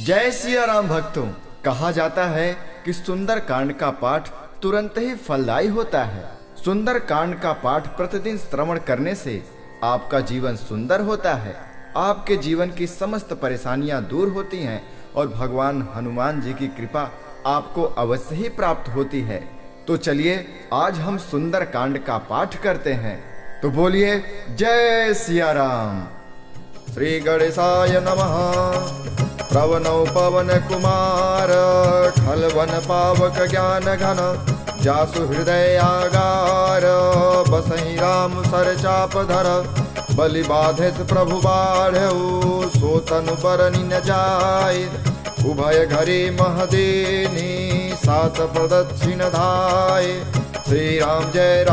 जय सिया राम भक्तों। कहा जाता है कि सुंदर कांड का पाठ तुरंत ही फलदायी होता है। सुंदर कांड का पाठ प्रतिदिन श्रवण करने से आपका जीवन सुंदर होता है, आपके जीवन की समस्त परेशानियां दूर होती हैं और भगवान हनुमान जी की कृपा आपको अवश्य ही प्राप्त होती है। तो चलिए आज हम सुंदर कांड का पाठ करते हैं। तो बोलिए जय सिया राम। श्री गणेशाय नमः। प्रवनौ पवन कुमार खलवन पावक ज्ञान घन जासु हृदय आगार बसहि राम सर चाप धर बलि बाधित प्रभु बाढ़ऊ सो तनु बरनि न जाय उभय घरे महदेनी सात प्रदक्षिण धाय। श्री राम जय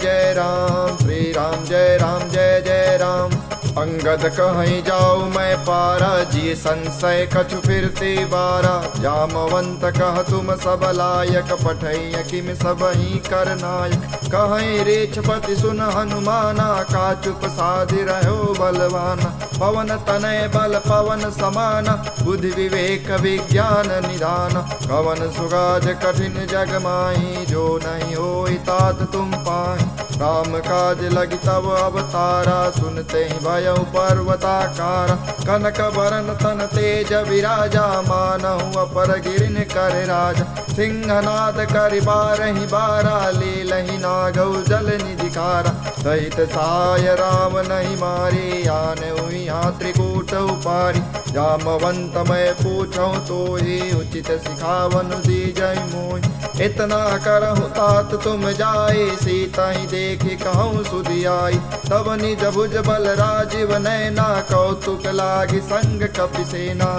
जय राम, श्री राम जय जय राम। अंगद कहीं जाऊँ मैं पारा जी संशय कछु फिरते बारा जामवंत कह तुम सब लायक पठै किम सब ही कर नायक कहीं रेछपति सुन हनुमाना का चुप साधि रहो बलवाना पवन तनय बल पवन समाना बुद्धि विवेक विज्ञान निधान कवन सुगाज कठिन जग माही जो नहीं होई तात तुम पाहि राम काज लगी तब अवतारा सुनते ही भयउ पर्वताकार कनक बरन तन तेज विराजा मानहु अपर गिरिन कर राजा सिंहनाद कर बारहि बारा लीलहि नागौ जल निधिकारा सहित साय राम नहीं मारे आने हुई यहाँ त्रिकूट उपारी जामवंत मैं पूछूं तो ही उचित सिखावन दी जय मोहि इतना करहु तात तुम जाए सीता ही देखी कहूँ सुधि आई तब निज भुज बल राजीव नैना कौतुक लागी संग कपिसेना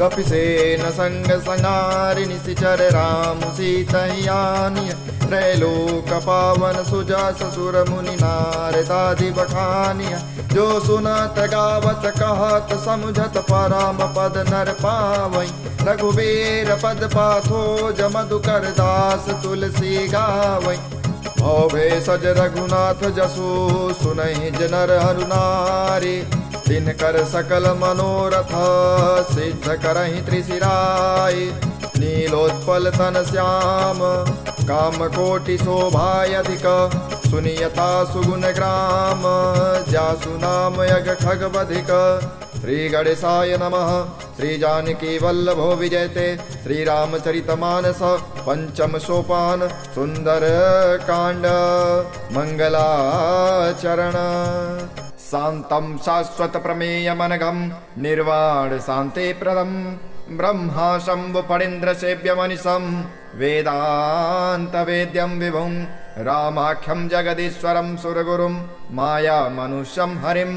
कपिसेन संग संगारि निशिचर राम सीतयानिय त्रैलोक पावन सुजा ससुर मुनि नारदादि बखानिय जो सुनत गावत कहत समुझत परम पद नर पावै रघुबीर पद पाथो मधुकर दास तुलसी गावै भवे सज रघुनाथ जसु सुनहि जनर हरुनारी तिनकर सकल मनोरथ सिद्ध करहि त्रिशिराय नीलोत्पल तन श्याम काम कोटि शोभायधिक सुनियता सुगुण ग्राम जासु नाम यग खग बधिक। श्री गणेशाय नमः। श्री जानकी वल्लभो विजयते श्री रामचरितमानस पंचम सोपान सुंदर कांड मंगलाचरण। शांतं शाश्वत प्रमेयमनघं निर्वाण शांति प्रदं ब्रह्मा शंभु फणीन्द्र सेव्य मनिषं वेदांत वेद्यं विभुं रामाख्यं जगदीश्वरं सुरगुरुं माया मनुष्यं हरिं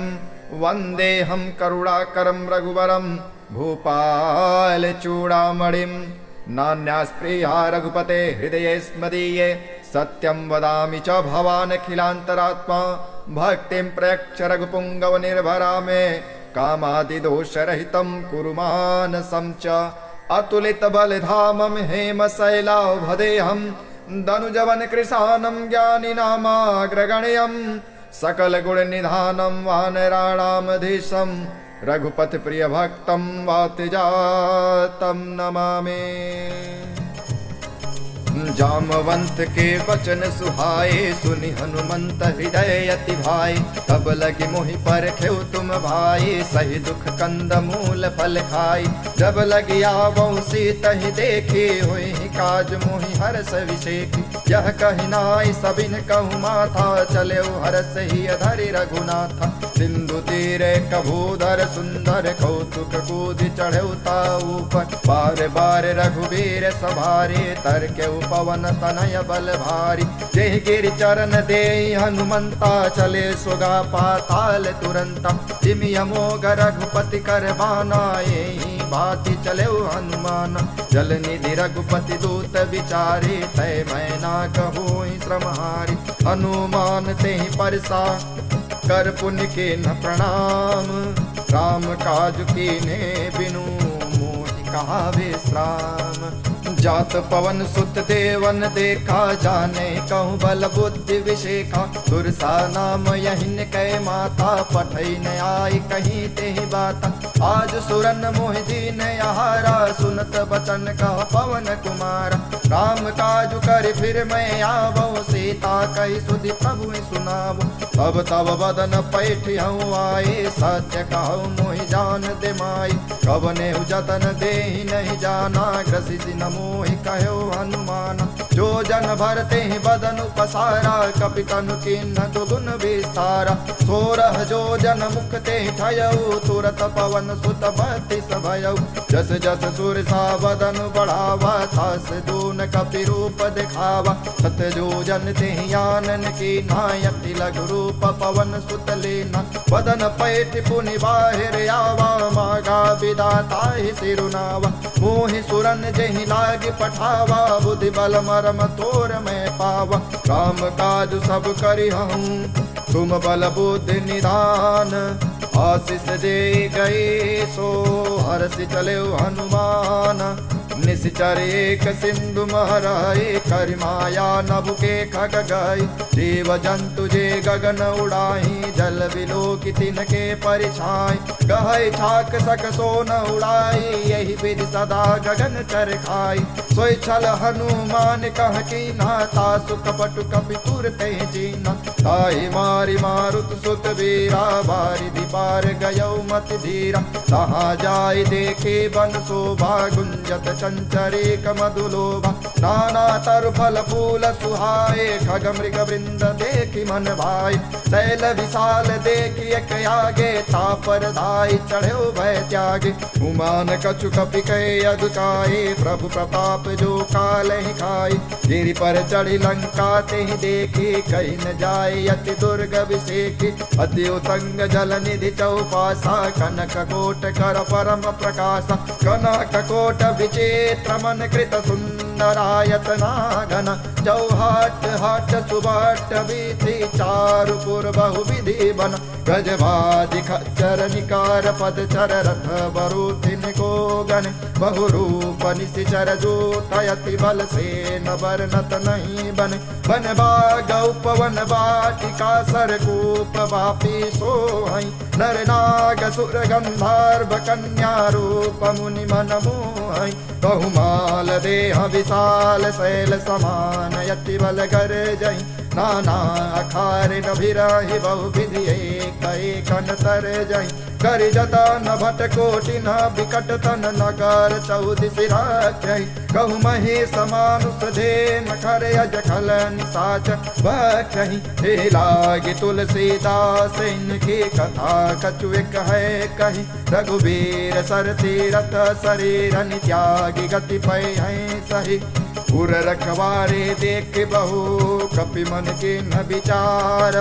वन्देऽहं करुणाकरं रघुवरं भूपाल चूड़ामणिं नान्यास्पृहा रघुपते हृदये स्मदीये सत्यं वदामि च भवानखिलान्तरात्मा भक्तिं प्रयच्छ रघुपुङ्गव निर्भरा मे कामादिदोषरहितं कुरु मानसं च अतुलित बलधामं हेमशैलाभदेहं दनुजवन कृशानं ज्ञानिनामाग्रगण्यं सकल गुण निधानं वानराणामधीशं रघुपति प्रिय भक्तं वातजातं नमामि। जामवंत के वचन सुहाए सुनि हनुमंत हृदय अति भाई तब लगी मोहि परखेउ तुम भाई सही दुख कंद मूल फल खाई जब लगी आवौ सीतहि देखी हुई काज मोहि हर्ष विषेखी यह कहि नाई सबिन कहु माथा चले हर्ष ही अधरि रघुनाथा सिंधु तीरे कभूधर सुंदर कौतुक कूद चढ़ौता ऊपर बार बार रघुबीर सवारे तरके पवन तनय बल भारी जेहि गिरि चरण देहि हनुमंता चले सुगा पाताल तुरंता जिमि अमोघ रघुपति कर बाना एहि भाति चले हनुमान जल निधि रघुपति दूत विचारे तय मैना कहोहि श्रमहारी हनुमान तेहि परसा कर पुण्य के न प्रणाम राम काज कीन्हे बिनु मोहि कहा विश्राम जात पवन सुत देवन देखा, जाने कहूँ बल बुद्धि विशेखा। दुर्सा नाम यहिन कै माता, पठई न आई कहीं ते बाता। आज सुरन मोहि दीन आहारा, सुनत बचन कह पवन कुमार। राम काज कर फिर मैं आवो, सीता कही सुधि प्रभु सुनावो। तब तब बदन पैठियऊ आए, सत्य कहूँ मोहि जान दे माई। कवने जतन देहि नहीं जाना, ग्रसिसि न मोहि कहो हनुमान। जो जन भरते ही बदन पसारा, कपि तनु किन्ह दुगुन विस्तारा। 16 जो जन मुख ते ठयऊ, तुरत पवन सुत बत्तीस भयऊ। जस जस सुरसा बदन बढ़ावा, तास दून कपि रूप दिखावा। सत जो जन ते आनन की नायति लघु रूप पवन सुत लेना। बदन पैठ पुनि बाहिर आवा, मागा विदाता ही सिरुनावा। मोहि सुरन जेहि लाग पठावा, बुद्धि बल मरम तोर में पावा। काम काज सब करिहूँ, तुम बल बुद्धि निधान। आशीष दे गए सो हर्षि चले हनुमान। निश्चर एक सिंधु महराए, कर माया नभ के खग गई। जीव जंतु जे गगन उड़ाई, जल बिलो की तिनके परिछाई। गहै छाक सक सोन उड़ाई, यही विधि सदा गगन चर खाई। सोई छल हनुमान कह कीन्हा, तासु कपटु कपि तुरते जीना। ताहि मारि मारुत सुत वीरा, बारिधि पार गयौ मति धीरा। तहाँ जाय देखे बन शोभा, गुंजत चंचरेक मधुलोभा। नाना तरु फल फूल सुहाए, खग मृग वृंद देखि मन भाई। शैल विशाल देखि एक आगे, तापर धाई चढ़ो भय त्यागे। उमान कछु कपि कहे अधुकाए, प्रभु प्रताप जो काल ही खाई। गिरि पर चढ़ी लंका ते ही देखी, कहीं न जाए अति दुर्ग विषेखी। अति उतंग जल निधि चौपासा, कनक कोट कर परम प्रकाशा। कनक कोट विचित्र मन कृत सुंदरायतना घन। चौहाट हाट सुबाट वीथि, चारु पुर बहु विधि बन। गजबाज खच्चर निकार पद चर, रथ बरुथिन को गण। बहु रूप निशिचर जूटयति, बल से न बरनत नहीं बन। बन बाग उपवन वाटिका, सरकूप वापी सोहई। नर नाग सुर गंधर्व कन्या, रूप मुनि मन मोहई। बहुमाल देह विशाल, शैल समान यति बल कर जई। नाना अखार नभिरहि, बहु विधि एक एक तर जई। कर जतन भट कोटि न विकट तन, नगर 14 राख्यहि। कहु महेश मानुष धेन, खर अज खल निसाच बख्यहि। हे लागे तुलसीदास, इनकी कथा कछु एक है कही। रघुबीर सर तीरथ शरीर, त्यागी गति पै हैं सही। उर रखवारे देख बहु, कपि मन के न विचार।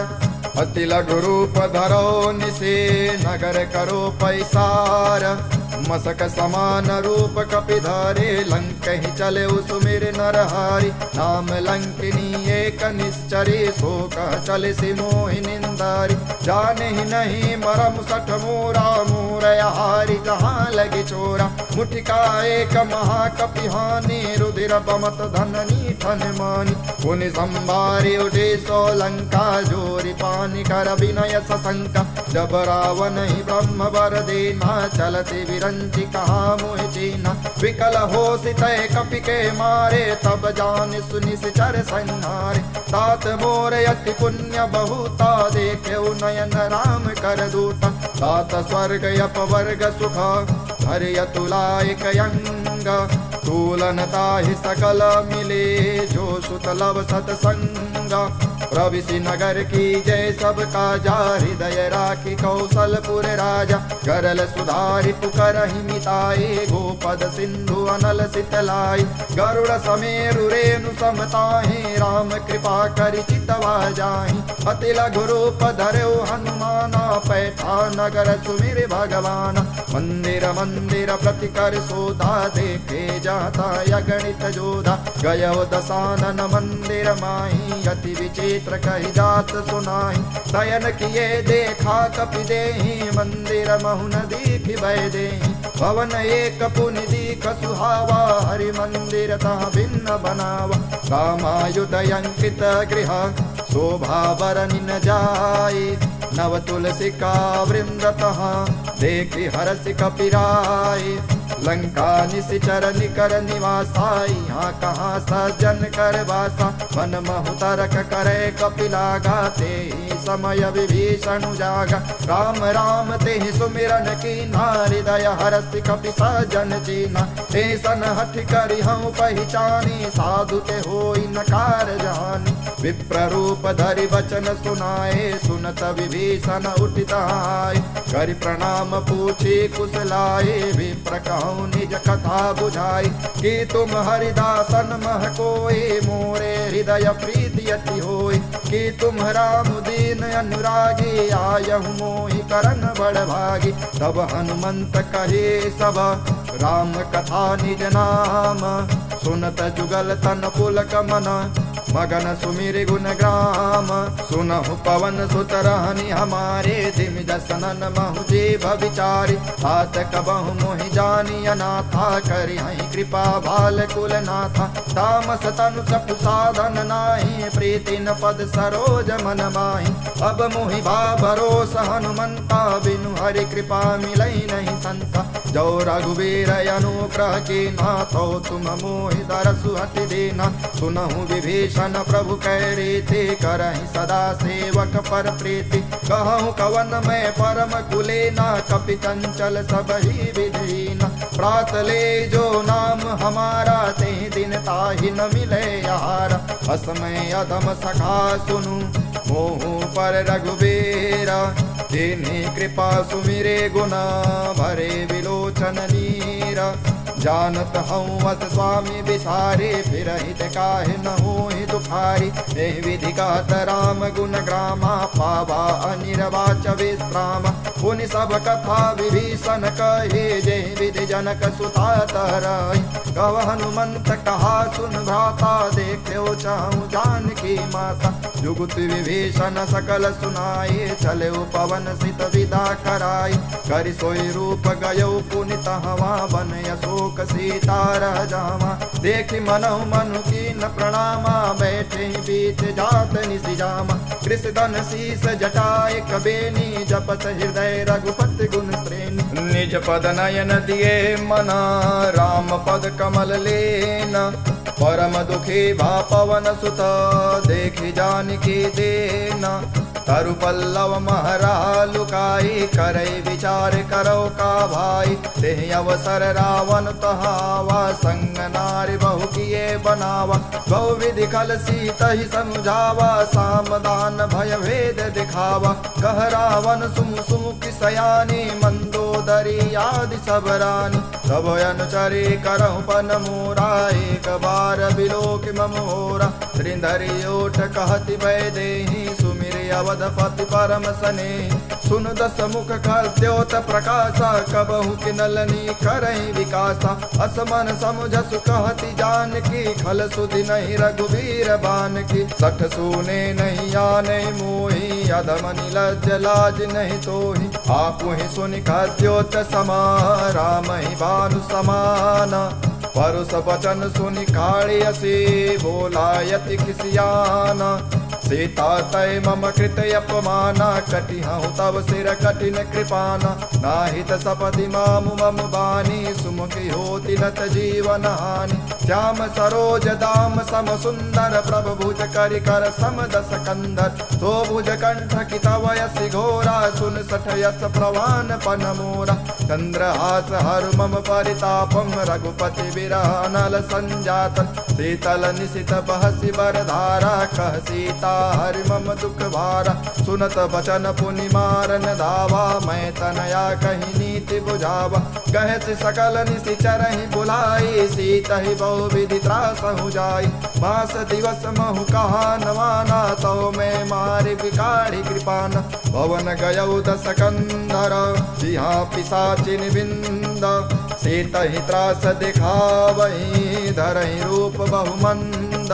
अति लघु रूप धरो निसे, नगर करो पैसार। मसक समान रूप कपि धारे, लंक ही चले सुमिर नरहारी। नाम लंकिनी एक निश्चरी, सो कह चले सि मोहि निंदारी। जाने ही नहीं मरम सठ मोरा, मोरहारी जहाँ लगी चोरा। मुठिका एक महाकपि हानि, रुधिर बमत धननी ठन मानी। पुनि संभारी उठे सो लंका, जोरी पानी कर विनय सशंका। जब रावण ही ब्रह्म वर देना, चलते विरंची कहा मोहि चीना। विकल हो सितय कपि के मारे, तब जान सुनि सिचर संहारे। तात मोर अति पुण्य बहुता, देखे नयन राम कर दूता। तात स्वर्ग अपवर्ग सुख, हरि अतुलायक अंग। तूलनता ही सकल मिले, जो सुतलव सतसंगा। प्रविशि नगर की जय सब काजा, हृदय राखी कौशलपुर राजा। करल सुधारि पुकरहि मिताए, गोपद सिंधु अनल सितलाई। गरुड़ समेरु रेणु समताहि, राम कृपा करि चितवा जाहि। अति लघु रूप धरौ हनुमाना, पैठा नगर सुमिर भगवान। मंदिर मंदिर प्रति कर सोधा, देखे जाता अगणित जोधा। गयो दसानन मंदिर माही, अति विचित्र कही जात सुनाही। शयन किए देखा कपि देहि, मंदिर महुन दीखि भय देहि। भवन एक पुनि दीख सुहावा, हरि मंदिर तह भिन्न बनावा। रामायुध अंकित गृह, शोभा बरनि न जाए। नव तुलसी का वृंद तह, देखि हरसि कपिराए। लंका निशिचर निकर निवासा, यहाँ कहाँ सज्जन कर वासा। मन महु तरक करे कपिला गाते, समय विभीषण जागा। राम राम ते सुमिरन कीना, हृदय हरसि कपि सज्जन जीना। ते सन हठ करि हूँ पहचानी, साधु ते होई नकार जानी। विप्र रूप धरि वचन सुनाए, सुनत विभीषण उठित आए। करि प्रणाम पूछी कुशलाए, विप्र कहूँ निज कथा बुझाई। कि तुम हरिदासन मह कोई, मोरे हृदय प्रीति अति होई। कि तुम राम दीन अनुरागी, आयहु मोहि करन बड़ भागी। तब हनुमंत कहे सब, राम कथा निज नाम। सुनत जुगल तन पुलक मन, मगन सुमिर गुण ग्राम। सुनहु पवन सुत रहनि हमारे, धिम जसनन महु जीव विचारी। तात कबहु मोहि जानी अनाथा, करि हहि कृपा भाल कुल नाथा। तामस तनु सपु साधन नाही, प्रीति न पद सरोज मन माही। अब मोहि भा भरोस हनुमंता, बिनु हरि कृपा मिलई नहीं संता। जो रघुवीर अनुग्रह कीना, तो तुम मोहि दरसु हटि देना। सुनहु विभीषण प्रभु कै रीति, करहि सदा सेवक पर प्रीति। कहूँ कवन मैं परम कुलेना, कपि चंचल सबहि विधीना। प्रात ले जो नाम हमारा, ते दिन ताहि न मिले यारा। असमय अधम सखा सुनु, मोहु पर रघुबीरा। तिन्हि कृपा सुमिरे गुना, भरे विलोचन नीरा। जानत हूँ अस स्वामी विसारे, फिर हित काहे न होहि दुखारी। एहि विधि कहत राम गुण ग्रामा, पावा अनिर्वाच विश्राम। पुनि सब कथा विभीषण कहे, जय विधि जनक सुता तरहि। कव हनुमंत कहा सुन भ्राता, देख्यो चाहूँ जानकी माता। जुगुत विभीषण सकल सुनाए, चले पवन सित विदा कराई। करि सोई रूप गयो पुनि तहवा, बन अशोक सीता रह जावा। देखि मनहु मनु कीन प्रणामा, बैठे बीच जात निसि जामा। कृषदन शीस जटाए कबेनी, जपत हृदय रघुपति गुण श्रेणी। निज पद नयन दिए मना, राम पद कमल लेना। परम दुखी भा पवन सुत, देखि जानकी देना। तरु पल्लव महरा लुकाई, करई विचार करो का भाई। तेहि अवसर रावण तहावा, संग नारी बहु किए बनावा। बहु विधि खल सीतहि समझावा, सामदान भय भेद दिखावा। कह रावण सुम सुम की सयानी, मंदोदरी आदि सब रानी। सब अनुचरी करहु पन मोरा, एक बार बिलोक मम होरा। श्रीधरि ओठ कहति भय देहि, सुमिर अवधपति परम सने। सुन दस मुख कर द्योत प्रकाशा, कबहु किनलनी करहि विकासा। असमन समझसु कहति जानकी, खल सुधि नहीं रघुवीर बान की। सठ सुने नहीं आने मोहि, अधम निलज्ज लाज नहीं तोहि। आपुहि सुनि द्योत समा, राम ही भानु समाना। परुष वचन सुनि काढ़ियसि, बोला यति खिसियाना। सीता तय मम कृत अपमाना, कटिहु तब सिर कठिन कृपाना। नाहित सपदि मामु मम बानी, सुमुखी होति नत जीवन हानि। श्याम सरोज दाम सम सुंदर, प्रभु भुज करि कर सम दस कंदर। तो भुज कंठ की तव यसि घोरा, सुन सठ यस प्रवान पन मोरा। चंद्रहास हर मम परितापम, रघुपति विरह नल संजातन। शीतल निशित बहसि बरधारा, कह सीता हरि मम दुख भारा। सुनत बचन पुनि मारन धावा, मैं तनया कही नीति बुझावा। कहत सकल निशिचरहि बुलाई, सीतहि बहु विधि त्रासहु जाई। मास दिवस महु कहा नवाना, तो मैं मारि बिगाड़ी कृपाना। भवन गयौ दस कंधर, जिहा पिशाचिन विंद। सीतहि त्रास दिखावहि, धरहि रूप बहुमंद।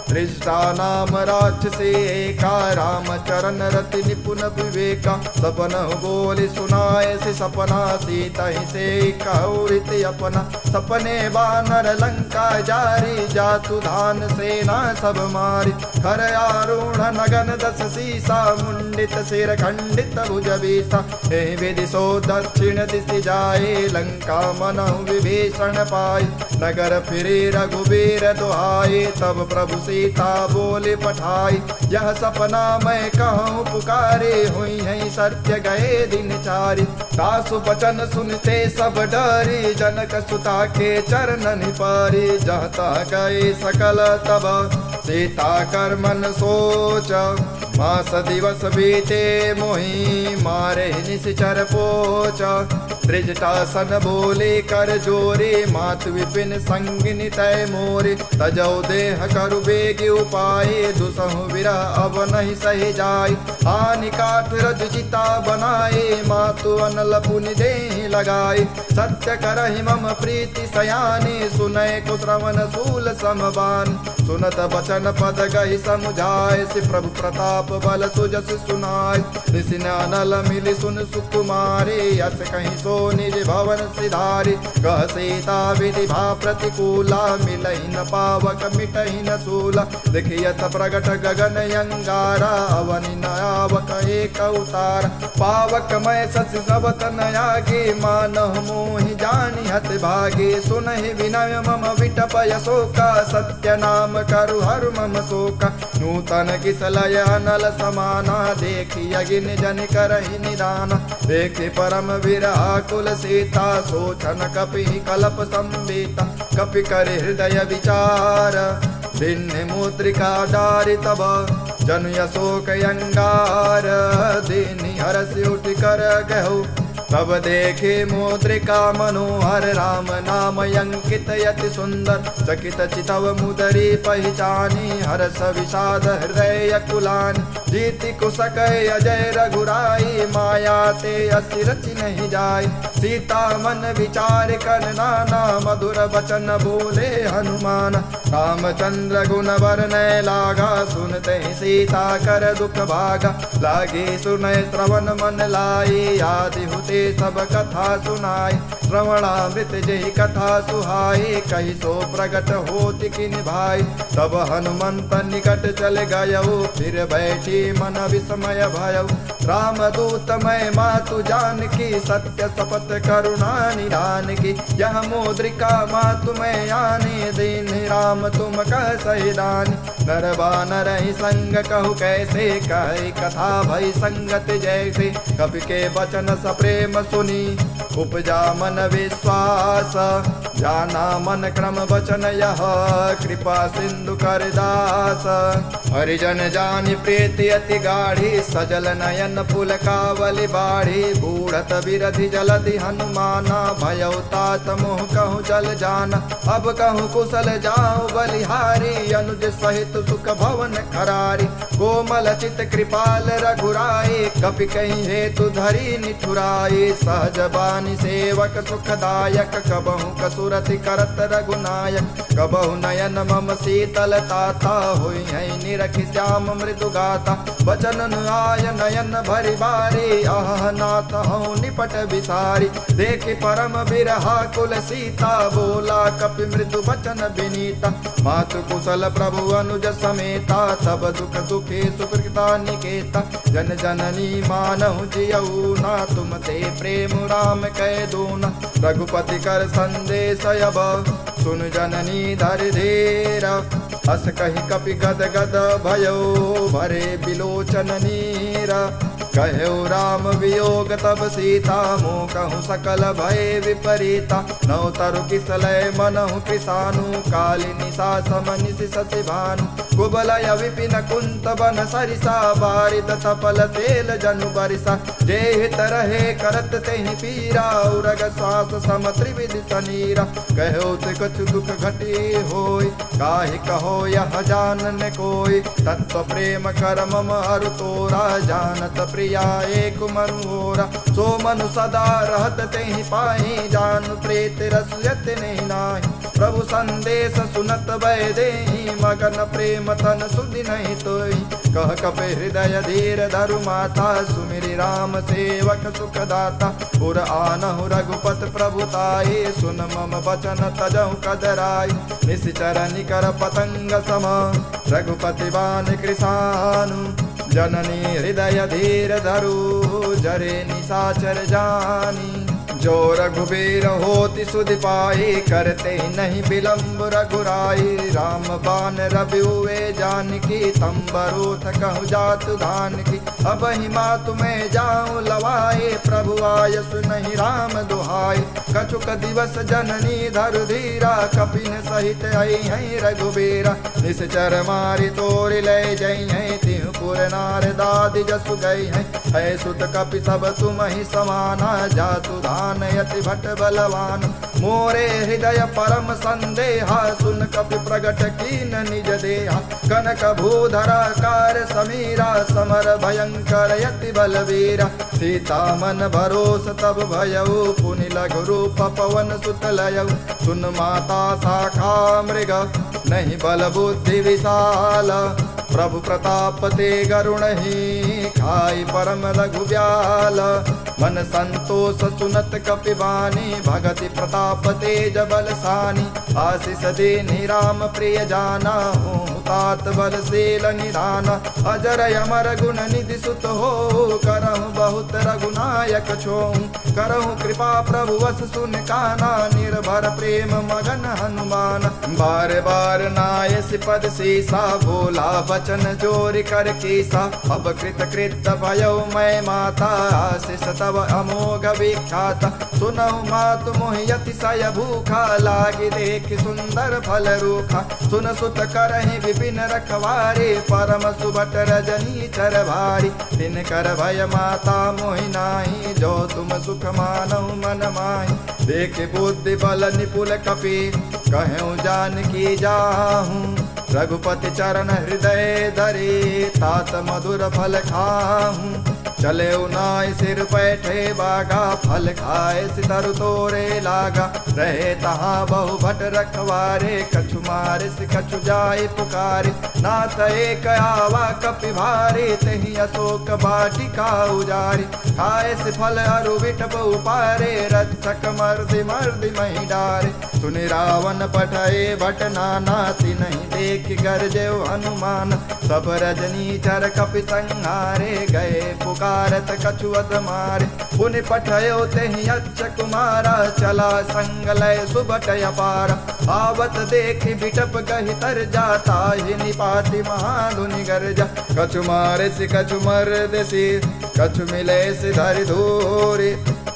दृष्टा नाम राक्षसे एका, राम चरण रति निपुण विवेका। सपन बोल सुनाए से सपना, सीता ही से कहु रित अपना। सपने बानर लंका जारी, जातु धान सेना सब मारी। खर आरूढ़ नगन दस सीसा, मुंडित सिर खंडित भुज बीसा। हे विदिशो दक्षिण दिशि जाए, लंका मनहु विभीषण पाए। नगर फिरे रघुबीर दुहाए, तब प्रभु सीता बोले पठाई। यह सपना मैं कहूँ पुकारे, हुई है सत्य गए दिन चारि। सासु बचन सुनते सब डरे, जनक सुता के चरणन पारे। जहता गए सकल तब सीता कर मन सोच, मास दिवस बीते मोहि मारे निश्चर पोच। दृष्टासन बोले कर जोरे, मातु विपिन संगिनी तय मोरे। तजौ देह करु बेग उपाय, दुसहु विरह अब नहीं सही जाय। हानि काठ रज चिता बनाए, मातु अनल पुनि देहि लगाए। सत्य करहि मम प्रीति सयानी, सुनय को श्रवण सूल समबान। सुनत बचन पद गहि समुझाय, सि प्रभु प्रताप बल सुजस सुनाय। निसिन अनल मिलि सुन सुकुमारे, यस कहीं सो निज भवन सिधारी। कह सीता विधि भा प्रतिकूला, मिलहि न पावक मिटहि न सूला। देखियत प्रगट गगन अंगारा, अवनि न आवक एक अवतार। पावक मैं सच सबत नयागे, मानह मोहि जानि हत भागे। सुनहि विनय मम विटपय शोका, सत्य नाम करु हर मम शोका। नूतन किसलय अनल समाना, देखि अगिन जन करहि निदान। देखि परम विरह कुल सीता, सोचन कपि कलप संवेता। कपि कर हृदय विचार, भिन्न मुद्रिका डारि तब। जनु अशोक अंगार, दीनि हरस उठ कर गहु। तब देखे मुद्रिका मनोहर, राम नाम अंकित यति सुंदर। चकित चितव मुदरी पहचानी, हरस विषाद हृदय कुलानी। जीति कुशक अजय रघुराई, माया ते असि रचि नहीं जाय। सीता मन विचार कर नाना, मधुर बचन बोले हनुमान। रामचंद्र गुण वर्णय लागा, सुनते सीता कर दुख भागा। लागे सुनय श्रवण मन लाई, आदि हुते सब कथा सुनाय। श्रवणामृत जहि कथा सुहाय, कहि सो प्रगट होति किन भाई। तब हनुमंत निकट चल गयो, फिर बैठी मन विस्मय भयउ। राम दूत मैं मातु जानकी, सत्य शपथ करुणा निधान की। यह मुद्रिका मातु मैं आने, दीन राम तुम कह सही दानी। नर बानर ही संग कहु कैसे, कहे कथा भई संगत जैसे। कपि के वचन सप्रेम सुनी, उपजा मन विश्वास। जाना मन क्रम वचन यह, कृपा सिंधु कर दास। हरिजन जानि प्रीति अति गाढ़ी, सजल नयन पुल कावली बाढ़ी। बूढ़त बिरधि जलधि हनुमाना, भयउ तात मोह कहूँ जल जाना। अब कहूँ कुशल जाऊँ बलिहारी, अनुज सहित सुख भवन खरारी। कोमल चित कृपाल रघुराई, कपि कहीं हेतु धरी निठुराई। सहज बानी सेवक सुखदायक, कबहु कसुरति करत रघुनायक। कबहु नयन मम शीतल ताता, हुई है निरखि श्याम मृदु गाता। बचन आय नयन भरि बारी, आह नाथ हूँ निपट बिसारी। देखि परम बिरहा कुल सीता, बोला कपि मृदु बचन विनीता। मातु कुशल प्रभु अनुज समेता, तब दुख दुखे सुकृता निकेता। जन जननी मानहु जियऊ ना, तुम ते प्रेम राम कह दूना। रघुपति कर संदेश अब, सुन जननी धर धीरा। हस कहि कपि गद गद भयो, भरे बिलोचन नीरा। कहु राम वियोग तब सीता, मोह कहूँ सकल भय विपरीता। नौ तरु किसलय मनहु कृसानु, कालिनी सासम निशि शशि भानु। कुबलय विपिन कुंत बन सरिसा, बारिद तपल तेल जनु बरिसा। जे हित रहे करत तेहि पीरा, उरग श्वास सम त्रिविधि सनीरा। कहो ते कुछ दुख घटी होय, काहि कहो यह जानन कोय। तत्व प्रेम कर मम अरु तोरा, जानत प्रिया एक मनुरा। सो मनु सदा रहत तेहि पाहि, जान प्रीत रस यत नहीं नाहि। प्रभु संदेश सुनत भय देहि मगन प्रेम तन सुधि नहीं तोई कह कपि हृदय धीर धरु माता सुमिरि राम सेवक सुखदाता पुर आनहु रघुपत प्रभुताई सुन मम वचन तजहु कदराई निश्चर निकर पतंग सम रघुपति बान कृशानु जननी हृदय धीर धरु जरे निशाचर जानी जो रघुबीर होति सुधि पाई करते नहीं विलंब रघुराई राम बान रवि हुए जानकी तंबरोथ कहु जातु धान की अब ही मातु में जाऊं लवाए प्रभु आय सुनहि राम दुहाई कछुक दिवस जननी धरु धीरा कपिन सहित आई है रघुबीरा निश्चर मारि तोरि ले जई है तिहु पुर नार दादि जसु गई है सुत कपि सब तुम ही समाना जातु धान यति भट बलवान मोरे हृदय परम संदेहा सुन कपि प्रगट कीन निज देहा कनक भूधरा कार समीरा समर भयंकर यति बलवीरा सीता मन भरोस तब भयउ पुनि लघु रूप पवन सुत लयउ सुन माता शाखा मृग नहीं बल बुद्धि विशाल प्रभु प्रताप ते गरुण ही खाई परम लघु ब्याल मन संतोष सुनत कपि बानी भगति प्रताप तेज बलसानी आशीष देनि राम प्रिय जाना हूँ तात बलशील निधाना अजर अमर गुण निधि सुत हो करहु बहुत रघुनायक छोहु करहु कृपा प्रभु वस सुन काना निर्भर प्रेम मगन हनुमान बार बार नाय सिपद सीसा बोला वचन जोर कर कीसा अब कृत कृत भयो मैं माता आशीष तब अमोघ विख्यात सुनहु मातु मोहि अतिशय भूखा लागी देख सुंदर फल रूखा सुन सुत करहि विपिन रखवारे परम सुभट रजनी चर भारी दिन कर भय माता मोहि नाही जो तुम सुख मानहु मन माही देख बुद्धि बल निपुल कपि कहूँ जानकी जाहूँ रघुपति चरण हृदय धरे तात मधुर फल खाहूँ चले उनाय सिर बैठे बागा फल खाए सिधरु तोरे लागा रहे तहाँ बहु भट रखवारे कछु मारे से कछु जाए पुकारे नाथ एक आवा कपि भारे तही अशोक बाटिका उजारी खाए से फल अरु विट बहु पारे रक्षक मर्दि मर्दि मही डारे सुनि रावण पठए भट नाना नहीं देख गरजे हनुमान सब रजनी चर कपि संहारे गए पुकारत कछुअत मारे पुनि पठयो तेहि अच्छ कुमारा चला संग लय सुबट अपार आवत देखि बिटप गहि तर जाता ही निपाति महाधुनि गर्जा कछु मारे से कछु मर्द से कछु मिले से धरि धूरे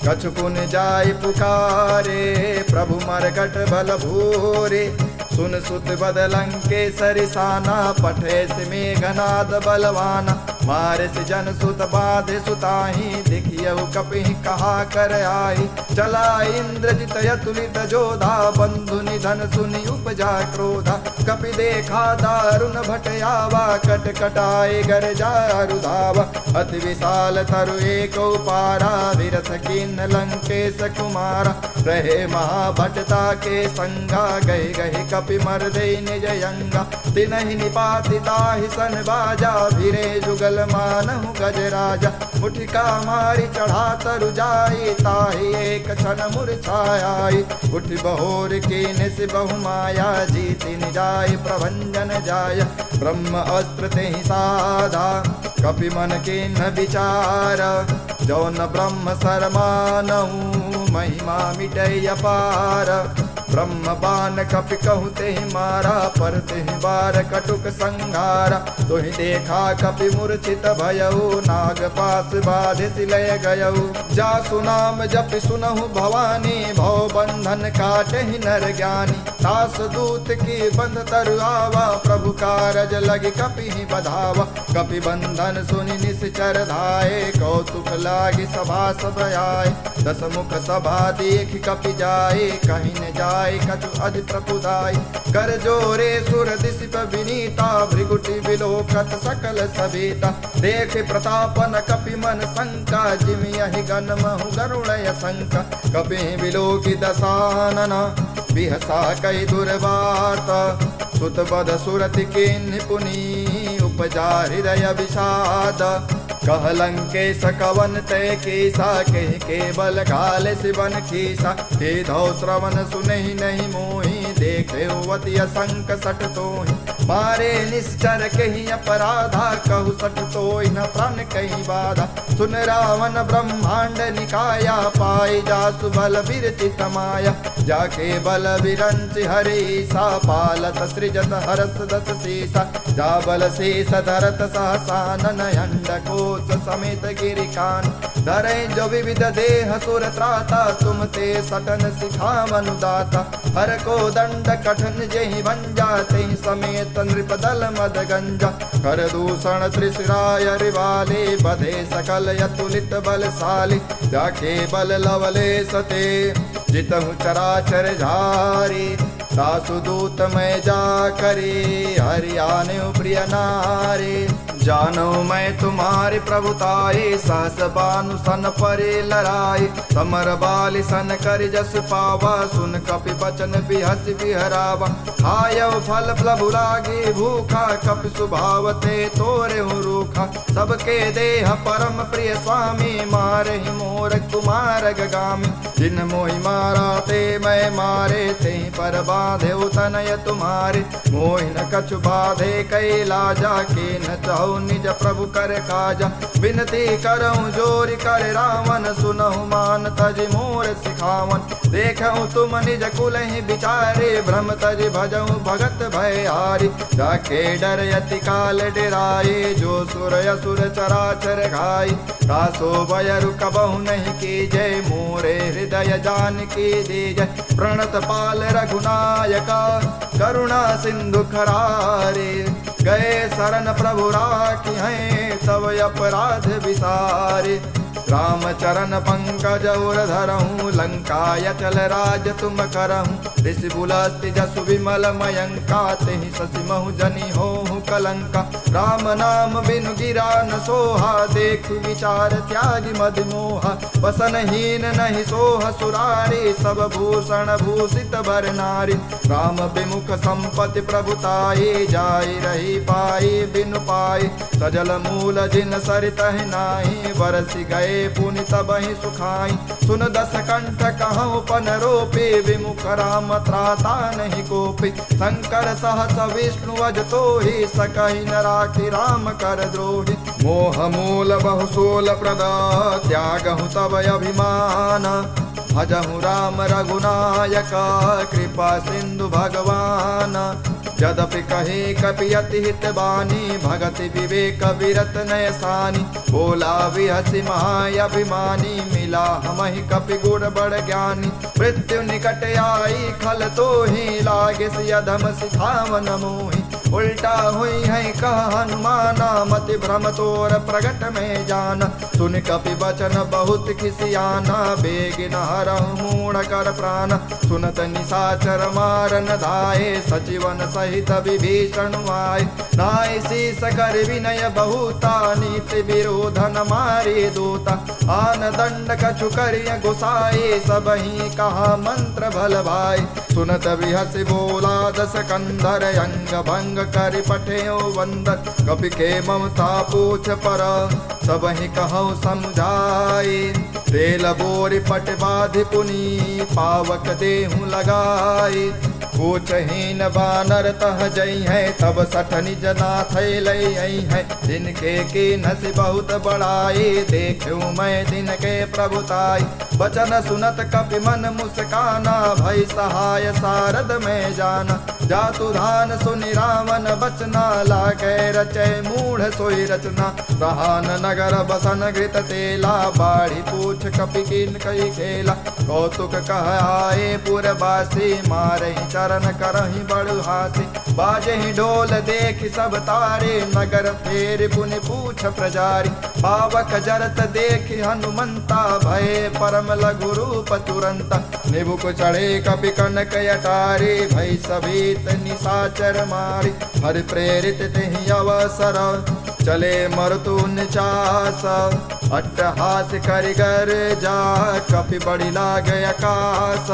कछु पुन जाय पुकारे प्रभु मरकट बल भूरे सुन सुत बदलंके सरिसाना पठे से मेघनाद बलवाना मारे से जन सुत बाधे सुताही देखियहु कपि कहा कर आई चला इंद्रजित यतुलित जोधा बंधु निधन सुनि उपजा क्रोधा कपि देखा दारुण भटयावा कट कटाए गर जारु धावा अति विशाल तरु एक पारा विरथ किन्न लंकेश कुमारा रहे महाभटता के संगा गए गए कपि मर्दे निज यंगा तिनहि निपाति ताहि सन बाजा भिरे जुगल मानहु गजराजा मुठिका मारी चढ़ा तरु जाई ताहि एक क्षण मूर्छाई उठि बहोर के निस बहु माया जीति निजाय प्रभंजन जाय ब्रह्म अस्त्र तेहि साधा कपि मन के न विचार जौन ब्रह्म सरमानहु महिमा मिटय अपार ब्रह्म बान कपि कहु तेहि मारा पर तेहि बार कटुक संहारा तोहि देखा कपि मूर्छित भयउ नाग पास बाधि सिलय गयउ जासु नाम जपि सुनहु भवानी भव बंधन काटहि नर ज्ञानी तास दूत की बंध तरु आवा प्रभु कारज लगी कपि ही बधावा कपि बंधन सुनि निश्चर धाये कौतुक लागी सभा सब आए दस मुख सभा देख कपि जाए कहीं न जाए कछु अधि प्रपुदाई कर जोरे सुर दिशिप विनीता भृगुटि विलोकत सकल सवेता देख प्रतापन कपि मन शंका जिमि यहि गण महु गरुणय शंका कपि विलोकि दसानना बिहसा कई दुर्वार्ता सुत बद सुरति किन्हि पुनि उपजा हृदय विषाद कहलंकेश कवन तय कीसा कहि केवल काल शिवन खीसा हे धौ श्रवण सुनहि नहीं मोहि देखे वति असंक सट तोहि मारे निश्चर कहि अपराधा कहु सट तोहि न प्राण कहि बाधा सुन रावण ब्रह्मांड निकाया पाई जासु बल विरचित माया जाके बल विरंच हरि सा पालत सृजत हरस दस सीसा जा बल शेष धरत सहसानन अंड कोश समेत गिरिकान धरे जो विविध देह सुर त्राता तुम ते सटन सिखावनु दाता हर को दंड कठन जेहि भंजा तेहि समेत नृपदल मद गंजा कर दूषण त्रिशिराय रिवाले बधे सकल यतुलित बलशाली जाके बल लवले सते जितहु चराचर झारी सासु दूत मैं जा करे हरियाने प्रिय नारे जानो मैं तुम्हारे प्रभुताए सहस बानु सन परे लड़ाई समर बाली सन कर जस पावा सुन कपि बचन बिहस बिहरावा खायव फल प्रभु लागे भूखा कपि सुभावते तोरे रूखा सबके देह परम प्रिय स्वामी मारे ही मोर कुमार गगामी जिन मोहि मारा ते मैं मारे ते पर बाधे तनय तुम्हारे मोहि न कछु बाधे कैला जाके न चाहो निज प्रभु कर काजा विनती करऊं जोरि कर रावण सुनहु मान तज मोर सिखावन देखऊं तुम निज कुल ही विचारे भ्रम तज भजऊं भगत भय हारी जाके डर यति काल डेराए जो सुर असुर चराचर घाई तासो भय रुकबहु नहीं की जय मोरे हृदय जान की दे जय प्रणत पाल रघुनायका करुणा सिंधु खरारे गए शरण प्रभु राखी हैं तब अपराध विसारे राम चरण पंकज और धरहूँ लंकाय चल राज तुम करहूँ ऋषि बुलस्ति जसु विमल मयंका तेहि शशि महु जनि होहु कलंका राम नाम बिनु गिरा न सोहा देख विचार त्यागी मद मोहा वसनहीन नहीं सोह सुरारी सब भूषण भूषित बर नारी राम विमुख संपत्ति प्रभुताई जाई रही पाई बिनु पाई सजल मूल जिन सरित नाही बरसि गए पुनि तबहि सुखाई सुन दस कंठ कहूँ पन रोपे विमुख राम त्राता नहीं कोपे शंकर सहस विष्णु अज तो ही सकहि न राखि राम कर द्रोही मोह मूल बहु सोल प्रदा त्यागहु तब अभिमान भजहु राम रघुनायक कृपा सिंधु भगवान यद्यपि कहे कपि अति हित बानी भगति विवेक विरत नय सानी बोला विहसि महाअभिमानी मिला हमहि कपि गुण बड़ ज्ञानी मृत्यु निकट आई खल तो ही लागे सियधम सिखावन मोहि उल्टा हुई है कह हनुमाना मति भ्रम तोर प्रगट में जाना सुन कपि बचन बहुत खिसियाना बेगिन हरहु मूढ़ कर प्राण सुनत निशाचर मारन धाये सचिवन सहित विभीषण आए नाय शीस कर विनय बहुता नीति विरोधन मारे दूता आन दंड कछु करिय गुसाए सबहि कहा मंत्र भल भाई सुनत बिहसि बोला दस कंधर अंग भंग कर पठेओ वंदन कपि के ममता पूछ पर सबहि कहूँ समझाए तेल बोरि पट बाधि पुनि पावक देहु लगाए पूछहीन बानर तह जई है तब सठ निज नाथ लई है जिनके की नसी बहुत बड़ाई देखूं मैं दिन के प्रभुताई बचन सुनत कपि मन मुस्काना भई सहाय सारद में जाना जातु धान सुनि रावण बचना लागे रचे मूढ़ सोई रचना रहान नगर बसन घृत तेला बाढ़ी पूछ कपि किन कई खेला कौतुक कह आए पुरवासी मारे चरण करहि बड़ु हासी बाजे ही ढोल देख सब तारे नगर फेर पुनि पूछ प्रजारी पावक जरत देख हनुमंता भय परम लघु रूप तुरंता निबुक चढ़े कपि कनक अटारे भई सभीत निशाचर मारी हरि प्रेरित तेहि अवसर चले मरतु निचास अट्टहास करिगर जा कपि बड़ी लाग आकाश।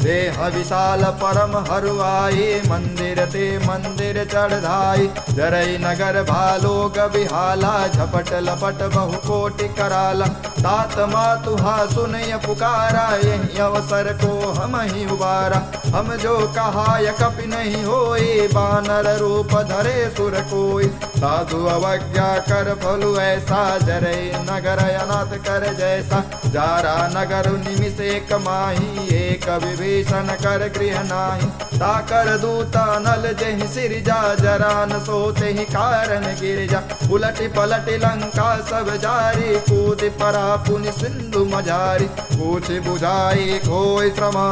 देह विशाल परम हरुआई मंदिर ते मंदिर चढ़ाई। जरई नगर भालो गबिहाला झपट लपट बहु कोटि कराला। तात मातुहा सुनय पुकारा यही अवसर को हम ही उबारा। हम जो कहाय कपि नहीं होई बानर रूप धरे सुर कोई। साधु अवज्ञा कर फलु ऐसा जरई नगर अनाथ कर जैसा। जारा नगर निमिष एक माही एक विभीषण कर गृह नाही। ताकर दूता नल जहि सिरजा जरान सोते ही कारण गिरजा। उलटि पलटि लंका सब जारी कूद परा पुनि सिंधु मझारी। पूछ बुझाई खोई श्रमा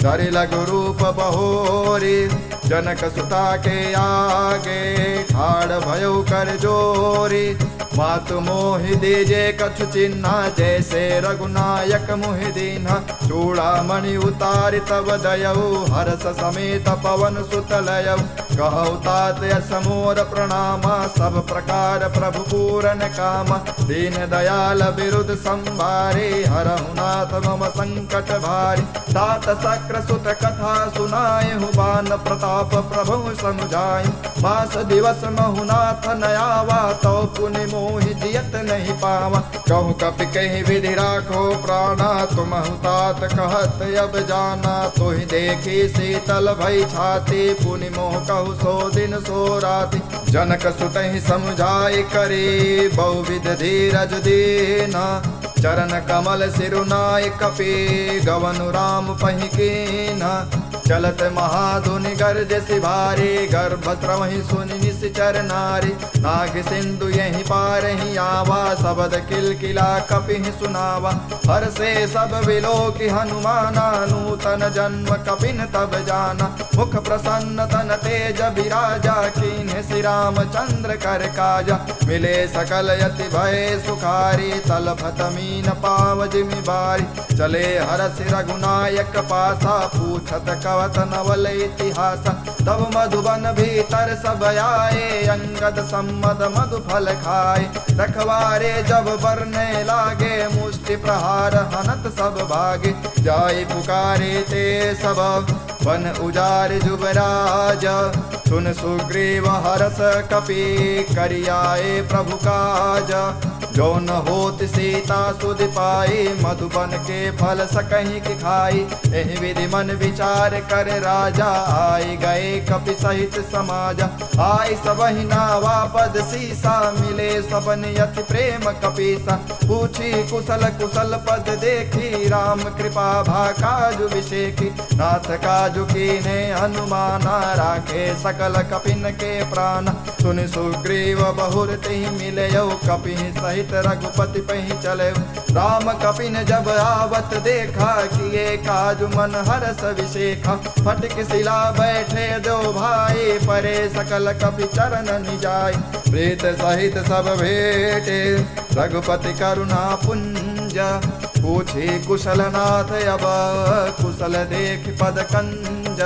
धरि लघु रूप बहोरी। जनक सुता के आगे ठाड़ भयो कर जोरी। मातु मोहि दीजे कछु चिन्हा जैसे रघुनायक मोहि दीन्हा। चूड़ामणि उतारि तब दयऊ हर्ष समेत पवन सुत लयऊ। कहु तात यस मोर प्रणामा सब प्रकार प्रभु पूरन कामा। दीन दयाल बिरुद संभारे हरहु नाथ मम संकट भारी। तात शक्र सुत कथा सुनायहु बान प्रताप प्रभु समुझाई। मास दिवस महु नाथ नयावा तो पुनि मोहि जियत नहीं पावा। कहु कपि कहि विधि राखो प्राणा तुम तात कहत अब जाना। तुहि देखी शीतल भई छाती पुनि मोह कहु सो दिन सो राति। जनक सुतहि समझाई करी बहुविध धीरज दीना। चरण कमल सिरुनाय कपि गवनु राम पहि कीन्हा। चलत महाधुनि गर्ज सिभारी गर्भ स्रवहि सुनि निश्चर नारी। नाग सिंधु यहीं पार ही आवा शबद किलकिला कपि सुनावा। हर से सब विलोकि हनुमाना नूतन जन्म कपिन तब जाना। मुख प्रसन्न तन तेज विराजा कीन्ह श्री रामचंद्र कर काजा। मिले सकल यति भय सुखारी तलफत मीन पाव जिमि बारी। चले हरष रघुनायक पासा पूछत कवत नवल इतिहास। तब मधुबन भीतर सब आए अंगद सम्मद मधु फल खाए। रखवारे जब बरने लागे मुष्टि प्रहार हनत सब भागे। जाय पुकारे ते सब वन उजार जुबराज। सुन सुग्रीव हरस कपि करियाए प्रभु काज। जो न होत सीता सुध पाई मधुबन के फल सकहीं की खाई। एहि विधि मन विचार कर राजा आए गए कपि सहित समाजा। आई सबहि नावा पद सीसा मिले सबन यति प्रेम कपीसा। पूछी कुशल कुशल पद देखी राम कृपा भा काजु विषेखी। नाथ काजु कीने हनुमाना राखे सकल कपिन के प्राण। सुन सुग्रीव बहुर तिहि मिलयौ कपि सहित रघुपति पहि चले। राम कपिन जब आवत देखा किए काजु मन हरस विशेखा। फटक शिला बैठे दो भाई परे सकल कपि चरण निजाय। प्रीत सहित सब भेटे रघुपति करुणा पुंज। पूछे कुशल नाथ अब कुशल देख पद कंज।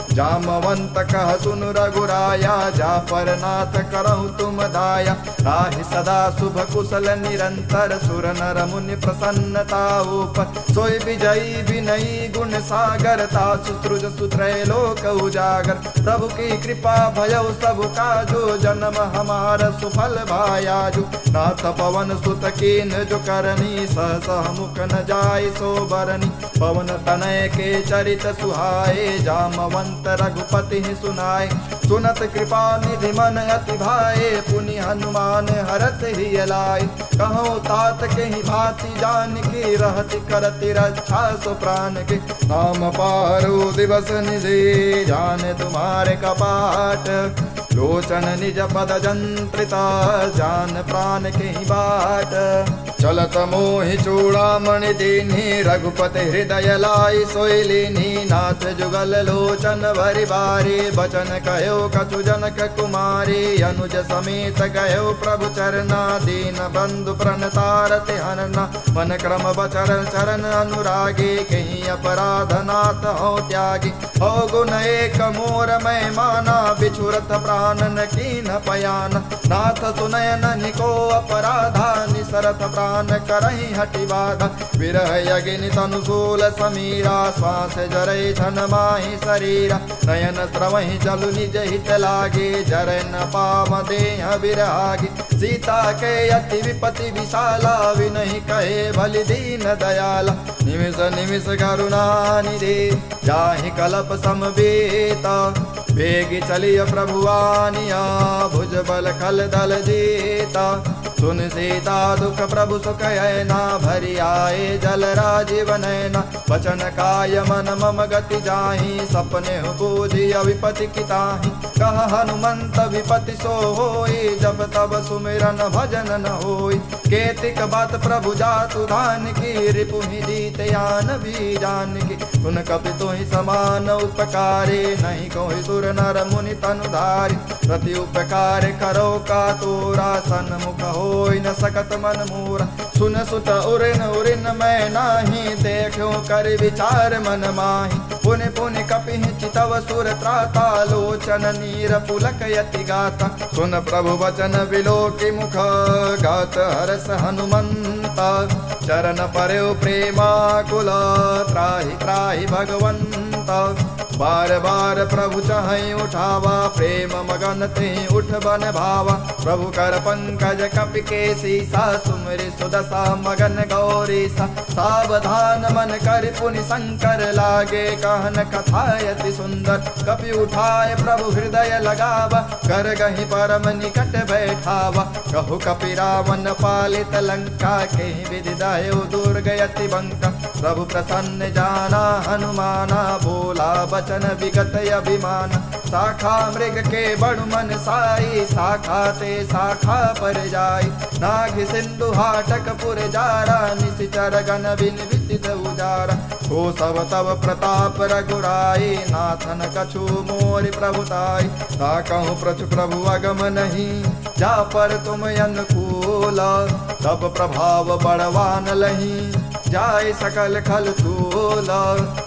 जामवंत कह सुन रघुराया जा पर नाथ करहु तुम दाया। ताहि सदा शुभ कुशल निरंतर सुर नर मुनि प्रसन्नता ऊपर। सोई विजयी विनयी गुण सागर तासु सृज सुत्रय लोक उजागर। प्रभु की कृपा भयउ सब काजो जन्म हमार सुफल भायाजु। नाथ पवन सुत कीन जो करनी सहसह मुख न जाय सो बरनी। पवन तनय के चरित सुहाए जामवंत रघुपति ही सुनाए। सुनत कृपा निधि मन अति भाए पुनि हनुमान हरत ही लाए। कहो तात के ही भांति जान की रहति करति रक्षा सो प्राण के। नाम पारो दिवस निधि जान तुम्हारे कपाट। लोचन निज पद जंत्रिता जान प्राण के ही बाट। चलत मोहि चूड़ामणि दीन्ही रघुपति हृदय लाई सोई लीन्ही। नाथ जुगल लोचन भरि बारी बचन कहो कछु जनक कुमारी। अनुज समेत गयो प्रभु चरना दीन बंधु प्रणतारति हरना। मन क्रम बचर चरण अनुरागी कहीं अपराध नाथ हो त्यागी। हो गुण एक मोर मैं माना बिछुरत प्राण न कीन पयान। नाथ सुनयन निको अपराधा निसरत प्राण प्राण करहि हटि बाधा। विरह अग्नि तनुशूल समीरा, श्वास जरै छन माहि शरीरा। नयन स्रवहि जलु निज हित लागे, जरै न पाव देह विरागी। सीता के अति विपति विशाला, विनहि कहे भलि दीन दयाला। निमिष निमिष करुणा निधे, जाहि कलप समवेता। वेगी चलिय प्रभु आनिया, भुज बल खल दल जीता। सुन सीता दुख प्रभु सुख ऐना, भरि आए जल राजीव नैना। वचन काय मन मम गति जाहि, सपने बूझि विपति किताहि। कह हनुमंत विपति सो होई, जब तब सुमिरन भजन न होई। केतिक बात प्रभु जातु धान की, रिपुहि जीत यान भी जान की। सुन कपि तुहि समान उपकारे, नहीं कोई सुर नर मुनि तनुधारी। प्रति उपकार करो का तोरा, सन्मुख होई न सकत मन मोरा। सुन सुत उरिन उरिन मैं नाही, देखो कर विचार मन माही। पुनि पुनि कपिहि चितव सुर त्राता, लोचन नीर पुलक यति गाता। सुन प्रभु वचन विलोकि मुख, गात हरस हनुमंता। चरण परयो प्रेमाकुल, त्राहि त्राहि भगवंता। बार बार प्रभु चाहि उठावा, प्रेम मगन ते उठ बन भावा। प्रभु कर पंकज कपि केसीसा, सुमिरि सुदशा मगन गौरीसा। सावधान मन कर पुनि शंकर लागे, कहन कथा यति सुंदर। कपि उठाए प्रभु हृदय लगावा, कर गहि परम निकट बैठावा। कहु कपि रावण पालित लंका, केहि विधि दयो दुर्ग यति बंका। प्रभु प्रसन्न जाना हनुमाना, बोला वचन विगत अभिमान। शाखा मृग के बड़ु मन साई, शाखा ते शाखा पर जाई। नाग सिंधु हाटक पुर जारा, निशिचर गण बिन विदित उजारा। हो सब तब प्रताप रघुराई, नाथन कछु मोरि प्रभुताई। ता कहूँ प्रचु प्रभु अगम नहीं, जा पर तुम अनुकूल। तब प्रभाव बड़वान लही, जाय सकल खल तूल।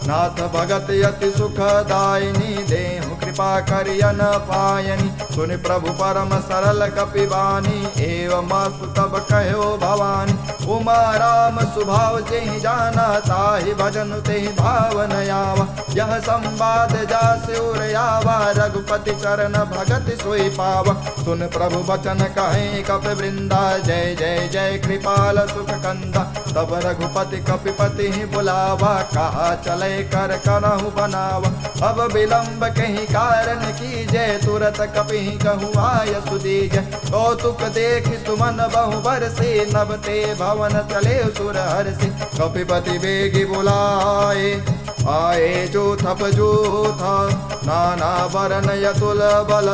नाथ भगत यति सुखदायिनी, देहु कृपा करियन पायनी। सुनि प्रभु परम सरल कपिवानी, एवं मास्तु तब कहो भवानी। उमा राम सुभाव जेहि जाना, ताहि भजन तेहि भावन आवा। यह संवाद जासि उर आवा, रघुपति चरण भगत सोई पावा। सुन प्रभु वचन कहे कपि वृंदा, जय जय जय कृपाल सुख कंदा। तब रघुपति कपिपति ही बुलावा, कहा चले कर करहु बनावा। अब विलंब कहीं कारण कीजय, तुरत कपि कहूँ आय सुदीजय। कौतुक देख सुमन बहु बरसे, नभ ते भवन चले सुर हर्षि। कपिपति बेगी बुलाए, आए जो थप जो था। नाना वरन यतुल बल,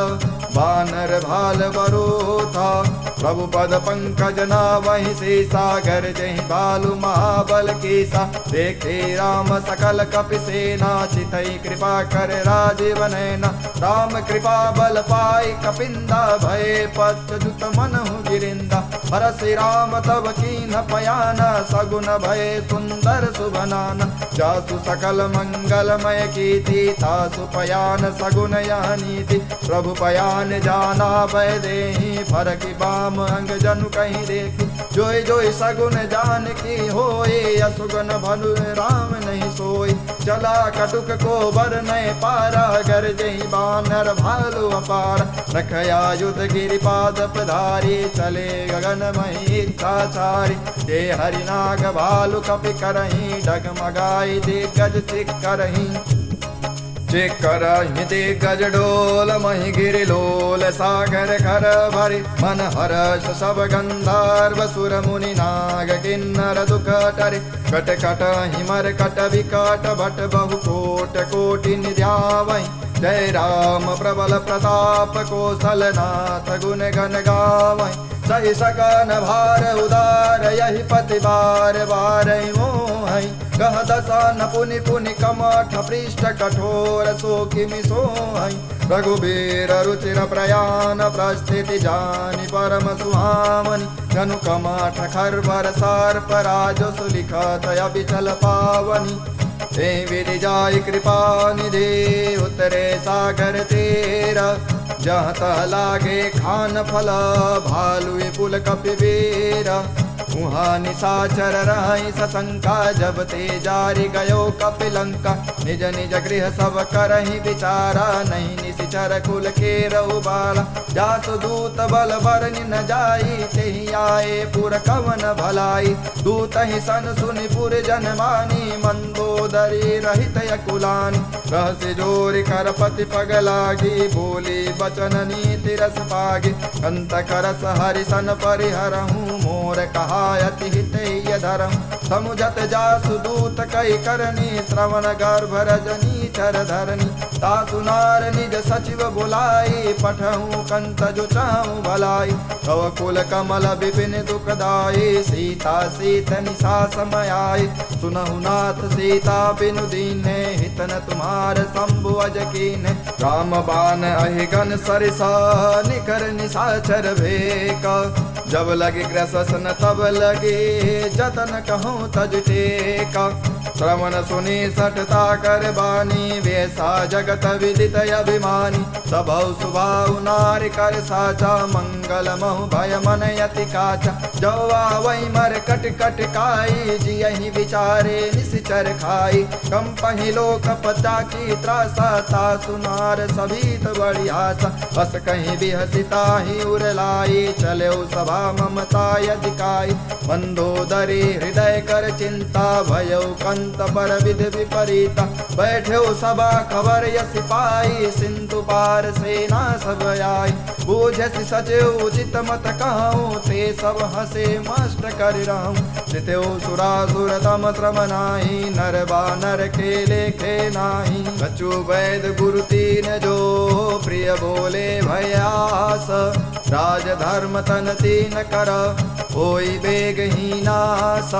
बानर भाल बरो था। प्रभु पद पंकज नावहि से, सागर जहि भालु महाबल केसा। देखे राम सकल कपि सेना, चितई कृपा कर राजीव नैना। राम कृपा बल पाई कपिंदा, भय पच्युत मनहु गिरिंदा। हरसि राम तब कीन पयाना, सगुन भय सुंदर सुभनाना। जासु सकल मंगलमय कीर्ति, तासु पयान सगुन यह नीति। प्रभु पयान जाना भय देहि, फरकि बाम अंग जनु कहीं देखी। जोई जोई सगुन जान की होए, असुगन भनु राम नहीं सोई। चला कटुक को बर नय पारा, गर जही बानर भालु अपार। रखया युद्ध गिरिपाद पधारी, चले गगन मही इच्छाचारी। ते हरिनाग भालु कपि करही, डगमगाई दिग्गज चिक करही। चिकरहि दिग्गज डोल, महि गिरि लोल सागर खर भरि। मन हर्ष सब गंधर्व सुर मुनि नाग किन्नर दुख टरि। कट कट हिमर कट विकट भट, बहु कोट कोटि निध्यावहि। जय राम प्रबल प्रताप, कौशलनाथ गुण गण गावहि। सहि सकन भार उदार, यही पति बार बार मोहि। गह दसन पुनि पुनि कमठ, पृष्ठ कठोर सो किमि सोहि। रघुबीर रुचिर प्रयाण, प्रस्थिति जानि परम सुहामनि। जनु कमठ खरबर सर्प, राजो सुलिखत अबिचल पावनि। ते विधि जाय कृपा निधि, उतरे सागर तेरा। जहाँ तह लागे खान फल, भालु पुल कपि बेरा। उहाँ निशाचर रहि सशंका, जब ते जारि गयो कपिलंका। निज निज गृह सब करहि विचारा, नहीं निशिचर कुल के रहु बाला। जासु दूत बल बरनि न जाई, तेहि आए पुर कवन भलाई। दूत ही सन सुनि पुर जन मानी, मंदोदरी रहित यकुलानी। रहस्य जोरि करपति पग लागी, बोली बचन नीति रस पागी। कंत करस हरि सन परिहरहूँ, मोर कहा अति हितैय धरहूँ। समुझत जासु दूत कई करनी, श्रवण गर्भ रजनी चर धरनी। तासु नार निज सचिव बुलाई, पठहूँ कंत जो चाहूँ भलाई। तव कुल कमल विपिन दुखदाई, सीता सीत निशा समय आई। सुनहु नाथ सीता बिनु दीन्हे, हित न तुम्हार शंभु अज कीन्हे। राम बाण अहिगन सरिसा, निकर निशाचर भेका। जब लगे ग्रसन तब लगे, जतन कहूँ तज टेका। श्रवण सुनी सठता कर बानी, वैसा जगत विदित अभिमानी। सबौ सुभाउ नारि कर साचा, मंगल महु भय मन यति काचा। जो आवै मर कट कट काई, जियहि विचारे निशिचर खाई। कंपहि लोक पचा की त्रासा, तासु नार सभीत बड़ी आशा। बस कहीं बिहसिता ही उरलाई, चले सभा ममता यदिकाई। मंदोदरी हृदय कर चिंता, भयउ कंत पर विधि विपरीता। बैठे सभा खबर यस पाई, सिंधु पार सेना सब आई। बूझस सचिव उचित मत कहूँ, ते सब हसे मस्त कर रहूँ। चितेउ सुरासुर तम श्रम नाही, नर बानर के लेखे नाही। बचु वैद गुरु तीन जो, प्रिय बोले भयास। राज धर्म तन तीन कर, होई बेगहीनास।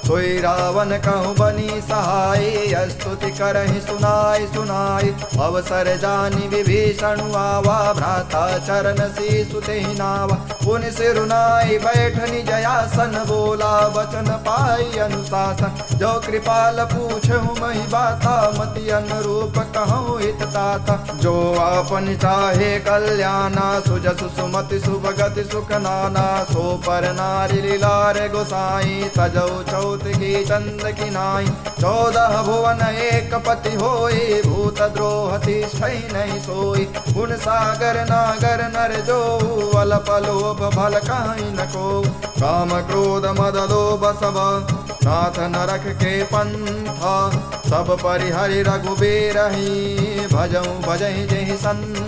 सोई रावण कहूँ बनी सहाय, स्तुति करहि सुनाई सुनाई। अवसर जानि विभीषण आवा, भ्राता चरण शीशु तेहि नावा। पुनि सिरुनाई बैठ निज आसन, बोला वचन पाई अनुशासन। जो कृपाल पूछहु महि बाता, मति अनुरूप कहूँ हित ताता। जो आपन चाहे कल्याणा, सुजसु सुमति सुभगति सुख नाना। सो पर नारी लीलार गोसाई, तजौ चौथ की चंद की नाई। 14 भुवन एक पति होई, भूत द्रोह तिष्ठै नहीं सोई। गुण सागर नागर नर जो, अल्प लोभ भल काई न को। काम क्रोध मद लोभ सब, नाथ नरक के पंथा। सब परिहरि रघुबीरहि, भजऊँ भजहि जेहि संत।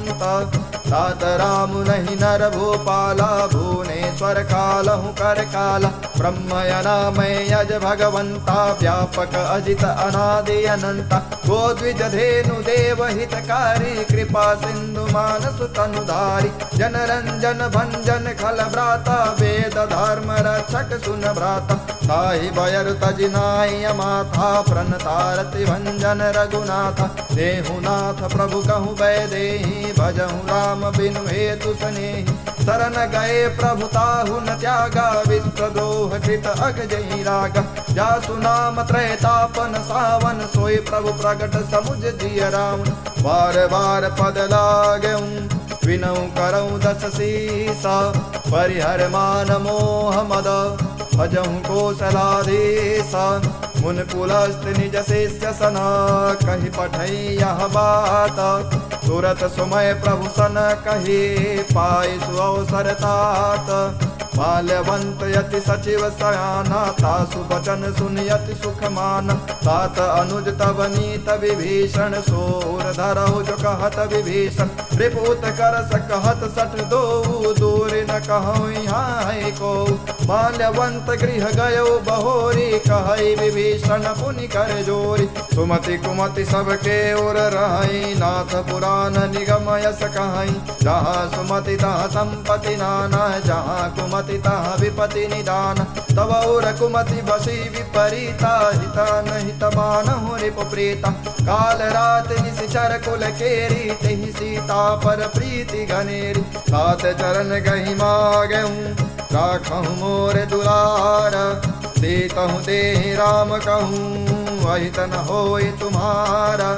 तात राम नहीं नर भूपाला, भुवनेश्वर कालहु कर काला। ब्रह्मयना मैं यज भगवंता, व्यापक अजित अनादि अनंता। गोद्विज धेनु देव हितकारी, कृपा सिंधु मानस तनुधारी। जन रंजन भंजन खल भ्राता, वेद धर्म रक्षक सुन भ्राता। ताहि बयर तजिनाय माथा, प्रणतारति भंजन रघुनाथा। देहुनाथ प्रभु कहूँ वैदेही, भजहु राम बिनु हेतु स्नेही। शरण गए प्रभु ताहु न त्यागा, विश्वद्रोह कृत अगजहि रागा। जासु नाम त्रैतापन सावन, सोई प्रभु प्रगट समुझ जिय रावण। बार बार पद लागऊँ, विनऊ करऊँ दस सीसा। परिहर मान मोह मद, भजहु कौशलाधीसा। मुन कुलस्थ निज शिष्य सना, कहि पठै यह बात। तुरत सुमय प्रभु सन कही, पाई सुअवसर तात। माल्यवंत यति सचिव सयाना, तासु वचन सुनियति सुख माना। तात अनुज तब नीत विभीषण, सोर धरहु जो कहत विभीषण। रिपुत कर सकहत सठ दो, दूर न कहूँ यहाँ है को। माल्यवंत गृह गयो बहोरी, कहई विभीषण पुनि कर जोरी। सुमति कुमति सबके ओर रहई, नाथ पुराण निगम यस कहई। जहाँ सुमति तहाँ संपत्ति नाना, जहाँ कुमति तहाँ विपति निदान। तब और कुमति बसी विपरीता, हिता नहीं तबानहु रिपु प्रीता। काल रात निशिचर कुल केरी, तेहि सीता पर प्रीति घनेरी। सात चरण गहि मागऊँ, राखहु मोर दुलार। देतहु देहि राम कहूँ, अहित न होय तुम्हारा।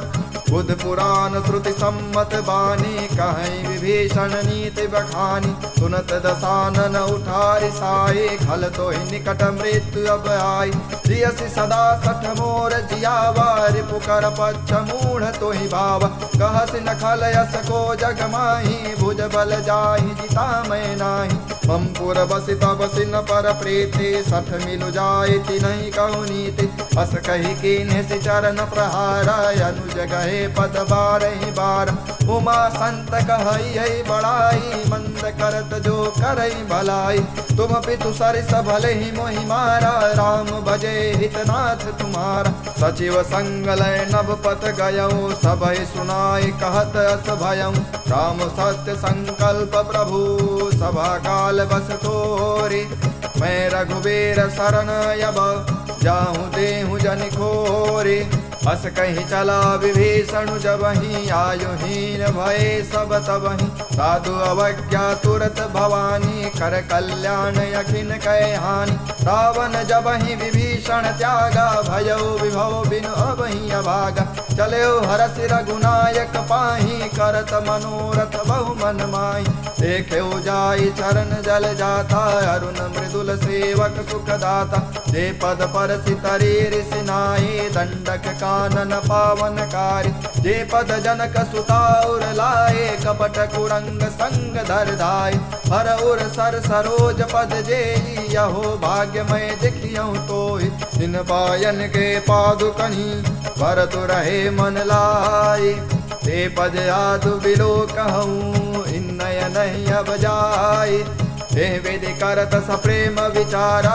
बुध पुराण श्रुति सम्मत बानी, कहीं विभीषण नीति बखानी। सुनत दसानन उठारि साई, खल तो ही निकट मृत्यु अब आई। जियसि सदा सठ मोर जियावा, रिपुकर पच्छ मूढ़ तो ही भावा। कहसि न खल यस को जग माही, भुज बल जाहि जिता मैं नाही। ममपुर बसि तब सिन पर प्रीति, सठ मिलु जाय तिन्हि कहु नीति। अस कहि कीन्ह सि चरण प्रहारा, अनुज गहे पद बारहि बार। उमा संत कहई बड़ाई, मंद करत जो करई भलाई। तुम पितु सरिस भले ही मोहि मारा, राम भजे हितनाथ तुम्हारा। सचिव संग लय नभ पत गयऊ, सबहि सुनाई कहत अस भयऊ। राम सत्य संकल्प प्रभु, सभा काल बस तोरी। मैं रघुबीर शरण यब, जाहु देहु जन खोरी। अस कहीं चला विभीषण जबहि, आयुहीन भये सब तबहि। साधु अवज्ञा तुरत भवानी, कर कल्याण अखिन कै हानि। रावण जबहि विभीषण त्यागा, भयो विभव बिनु अबहि अभागा। चलो हरसि रघुनायक पाहि, करत मनोरथ बहु मन माहि। देखेउ जाई चरण जल जाता, अरुण मृदुल सेवक सुखदाता। जे पद परसि तरी ऋषि नाहि, दंडक कानन पावनकारी। जे पद जनक सुताउर लाए, कपट कुरंग संग धर धाय। हर उर सर सरोज पद जेई, यहो भाग्यमय देखियौ तोहि। दिन पायन के पादुकनि, भरत रहे मन लाई। ते पद यादु बिलो कहूँ, इन्नय नहीं अब जाई। हे विधि करत सप्रेम विचारा,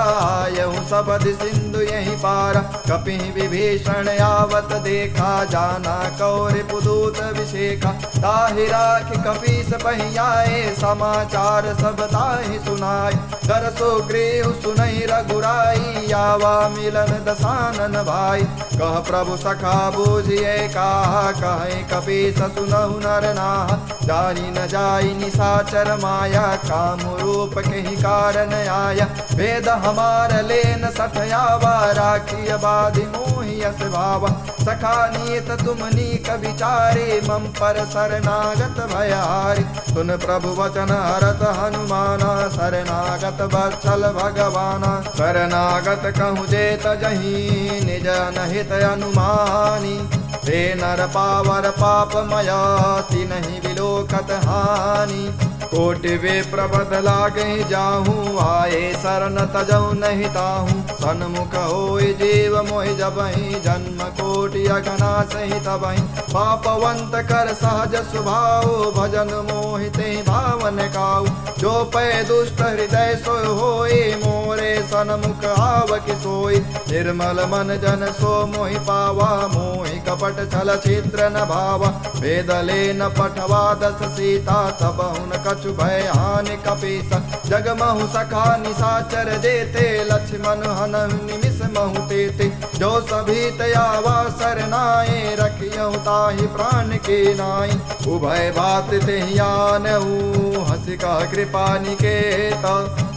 यहु सबद सिंधु यही पारा। कपि विभीषण आवत देखा, जाना कौर पुदूत विशेखा। ताहि राख कपीस पहियाए, समाचार सब ताहि सुनाय। कर सो गृह सुनहि रघुराई, आवा मिलन दसानन भाई। कह प्रभु सखा बूझिए कहा, कहे कपीस सुनहु नर नाहा। जानी न जाई निशाचर माया, काम रूप कहीं कारण आया। वेद हमार लेन सठयावा, राखी बाधि मोहि यस भावा। सखा नीत तुम नीक विचारे, मम पर शरणागत भयारी। सुन प्रभु वचन हरत हनुमाना, शरणागत वत्सल भगवाना। शरणागत कहूँ जेत जहीं, निज अनहित अनुमानी। ते नर पावर पापमया, तिन्हि विलोकत हानि। कोटि वे प्रबद लागे जाहूँ, आए शरण तजऊ नहीं ताहूँ। सन्मुख होय जीव मोहि जबहि, जन्म कोटि अगना सहि तबहि। पापवंत कर सहज स्वभाव, भजन मोहिते भावन काऊ। जो पै दुष्ट हृदय सोय होय, मोरे सन्मुख आव कि सोय। निर्मल मन जन सो मोहि पावा, मोहि कपट छल छिद्र न भावा। वेद लेन पठवा दस सीता, तब हुन कछु भय हानि कपीसा। जग महु सखा निशाचर जेते, लक्ष्मण हनहु निमिष महु तेते। जो सभी तयावा सरनाए, रखियहु ताहि प्राण के नाई। उभय बात तेहि आनहु, हंसि कह कृपा निकेता।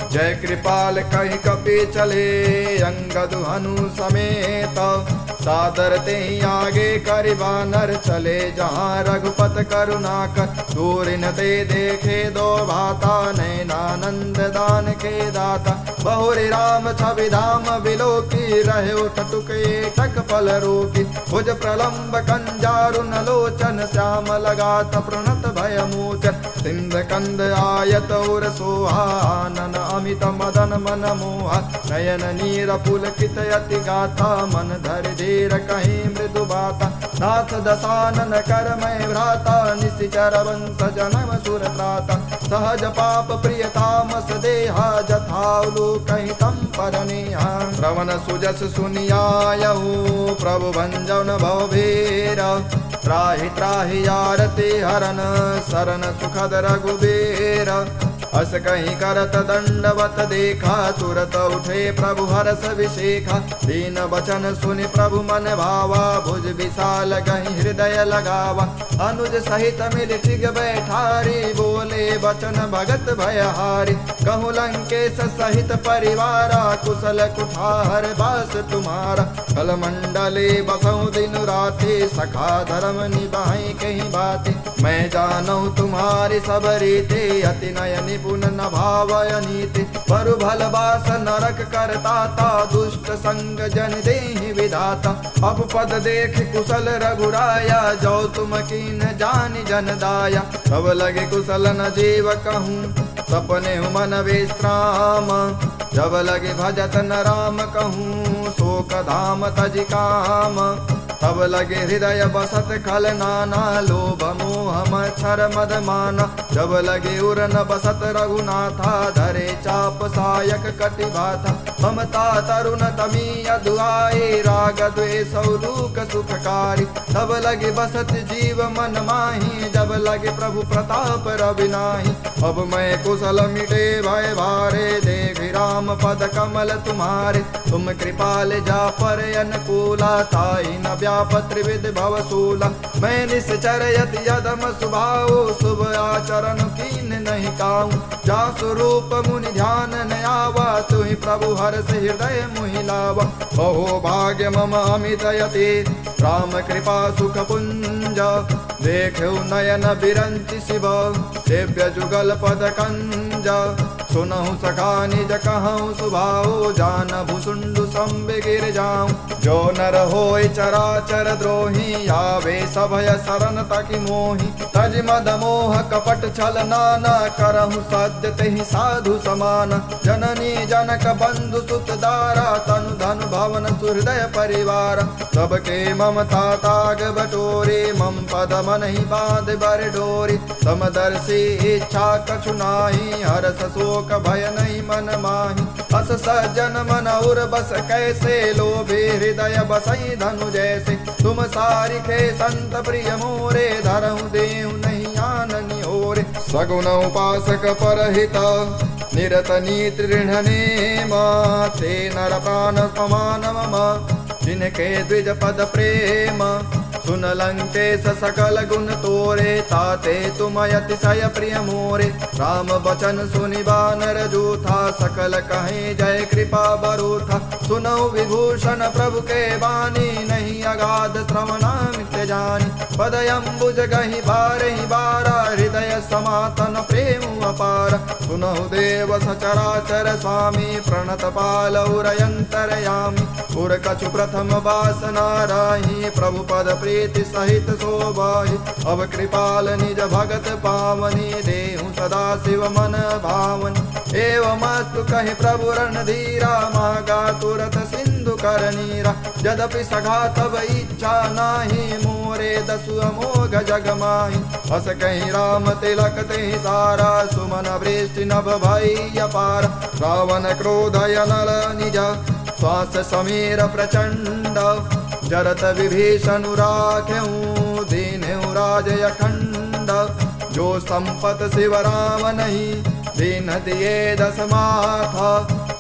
जय कृपाल कहि कपि चले, अंगद हनु समेत। सादर ते आगे करि बानर चले, जहाँ रघुपत करुणाकर। दूर न ते देखे दो भाता, नैनानंद दान के दाता। बहुरि राम छवि धाम बिलोकी, रहे टटुके टक पल रोकी। भुज प्रलम्ब कंजारुन लोचन, श्याम लगात प्रणत भय मोचन। सिंध कंद आयत उर सोहा, आनन अमित मदन मन मोहा। नयन नीर पुलकित यति गाथा, मन धर धीर कहीं मृदु बाता। नाथ दसानन कर मैं भ्राता, निशिचर वंश जनम सुर त्राता। सहज पाप प्रियतामस देहा, जथाउलु कहीं तम पर नेहा। श्रवण सुजस सुनियायहु, प्रभु भंजन भव भीरा। त्राहि त्राहि आरती हरन, शरण सुखद रघुबीर। अस कहीं करत दंडवत देखा, तुरत उठे प्रभु हरस विशेखा। दीन वचन सुनि प्रभु मन भावा, भुज विशाल गहि हृदय हृदय लगावा। अनुज सहित मिल टिग बैठारी, बोले बचन भगत भयहारी। कहूँ लंकेश सहित परिवारा, कुशल कुठार बास तुम्हारा। कल मंडले बसऊं दिन राति, सखा धर्म निभाई कहीं बातें। मैं जानू तुम्हारी सब रीति, अति नय निपुण न भावय नीति। पर भल बास नरक करता ता, दुष्ट संग जन देहि विधाता। अब पद देख कुशल रघुराया, जो तुम कीन जानि जन दाया। तब लगे कुशल न जीव कहूँ, सपने मन विश्राम। जब लगे भजत न राम कहूँ, शोक धाम तज काम। तब लगे हृदय बसत खल नाना, लोभ मोह मच्छर मद माना। जब लगे उर न बसत रघुनाथा, धरे चाप सायक कटि भाथा। ममता तरुण तमी अधुआए, राग द्वेष दुख सुखकारी। तब लगे बसत जीव मन माही, जब लगे प्रभु प्रताप रवि नाही। अब मैं कुशल मिटे भय भारे, देख राम पद कमल तुम्हारे। तुम कृपाल जा पर अनुकूला, ताई न व्यापत त्रिविध भवसूला। मैं निश्चर यति यदम सुभाओ, शुभ आचरण कीन नहीं काऊं। जा स्वरूप मुनि ध्यान न आवा, तुहि प्रभु हर्ष हृदय मुहि लावा। बहो भाग्य मम अमित यति, राम कृपा सुख पुंज। देखो नयन बिरंचि शिव, सेव्य जुगल पद कंज। सुनहु सखा निज कहूँ सुभाओ, जान भुसुंडु संबे गिर जाऊं। जो नर होय चराचर द्रोही, आवे सभय शरण तकि मोहि। तज मद मोह कपट छल नाना, करहु सद्य तेहि साधु समान। जननी जनक बंधु सुत दारा, तनु धन भवन सुहृदय परिवार। सबके ममता ताग बटोरे, मम पद मन ही बांध बर डोरी। समदर्शी इच्छा कछु नाही, हरस शोक भय नहीं मन माही। अस सज्जन मन उर बस कैसे, लोभे हृदय बसई धनु जैसे। तुम सारिखे संत प्रिय मोरे, धरहु देहु नहीं आननि ओरे। सगुन उपासक परहित, निरत नीति ऋण नेम। ते नर प्राण समान मम, जिनके द्विज पद प्रेम। सुन लंकेश सकल गुण तोरे, ताते तुम अतिशय प्रिय मोरे। राम बचन सुनि बानर जूथा, सकल कहें जय कृपा बरूथा। सुनौ विभूषण प्रभु के बानी, नहीं अगाध श्रवणामित जानी। पदयंबुज गहि बारहि बारा, हृदय समातन प्रेम अपार। सुनहु देव सचराचर स्वामी, प्रणत पालौ रयंतरयामि। उर कछु प्रथम वासना राही, प्रभु पद प्रीति सहित शोभाहि। अब कृपाल निज भगत पावनी, देहु सदा शिव मन भावनी। एवमस्तु कहि प्रभु रणधीरा, मागा तुरत सिंधु कर नीरा। यद्यपि सघा तब इच्छा नाही, मोरे दसु अमोघ जग माही। हस कहीं राम तिलक तेहि सारा, सुमन वृष्टि नभ भई अपार। रावण क्रोध अनल निज, श्वास समीर प्रचंड। जरत विभीषण राख्यऊ, दीन्हु राज अखंड। जो संपत शिव राम नहीं, दीन दिए दस माथा।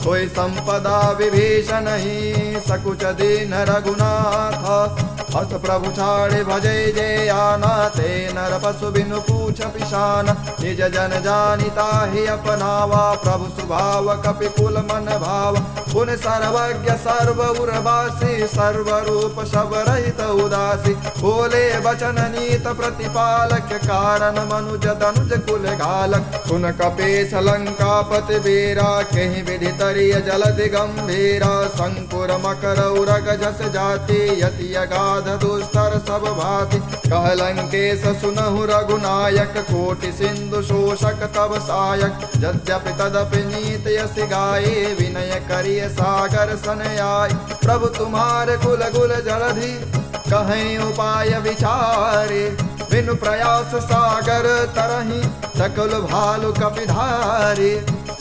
सोई संपदा विभीषण नहीं, सकुच दीन रघुनाथ। हस प्रभु छाड़े भजे जे आना, ते नर पशु बिनु पूछ पिशान। निज जन जानिता ही अपनावा, प्रभु स्वभाव कपि कुल मन भाव। पुन सर्वज्ञ सर्व उर्वासी, सर्व रूप सब रहित उदासी। बोले वचन नीत प्रतिपालक, कारण मनुज तनुज कुल घालक। सुन कपीस लंकापति वीरा, कहीं विधि तरिय जलधि गंभीरा। शंकुर मकर उरग झस जाति, यति अगाध दुस्तर सब भाति। कह लंकेश सुनहु रघुनायक, कोटि सिंधु शोषक तब सायक। यद्यपि तदपि नीत यस गाये, विनय करिय सागर सन आय। प्रभु तुम्हारे कुल गुल जलधि, कहें उपाय विचारे। बिनु प्रयास सागर तरहि, सकल भालु कपिधारे।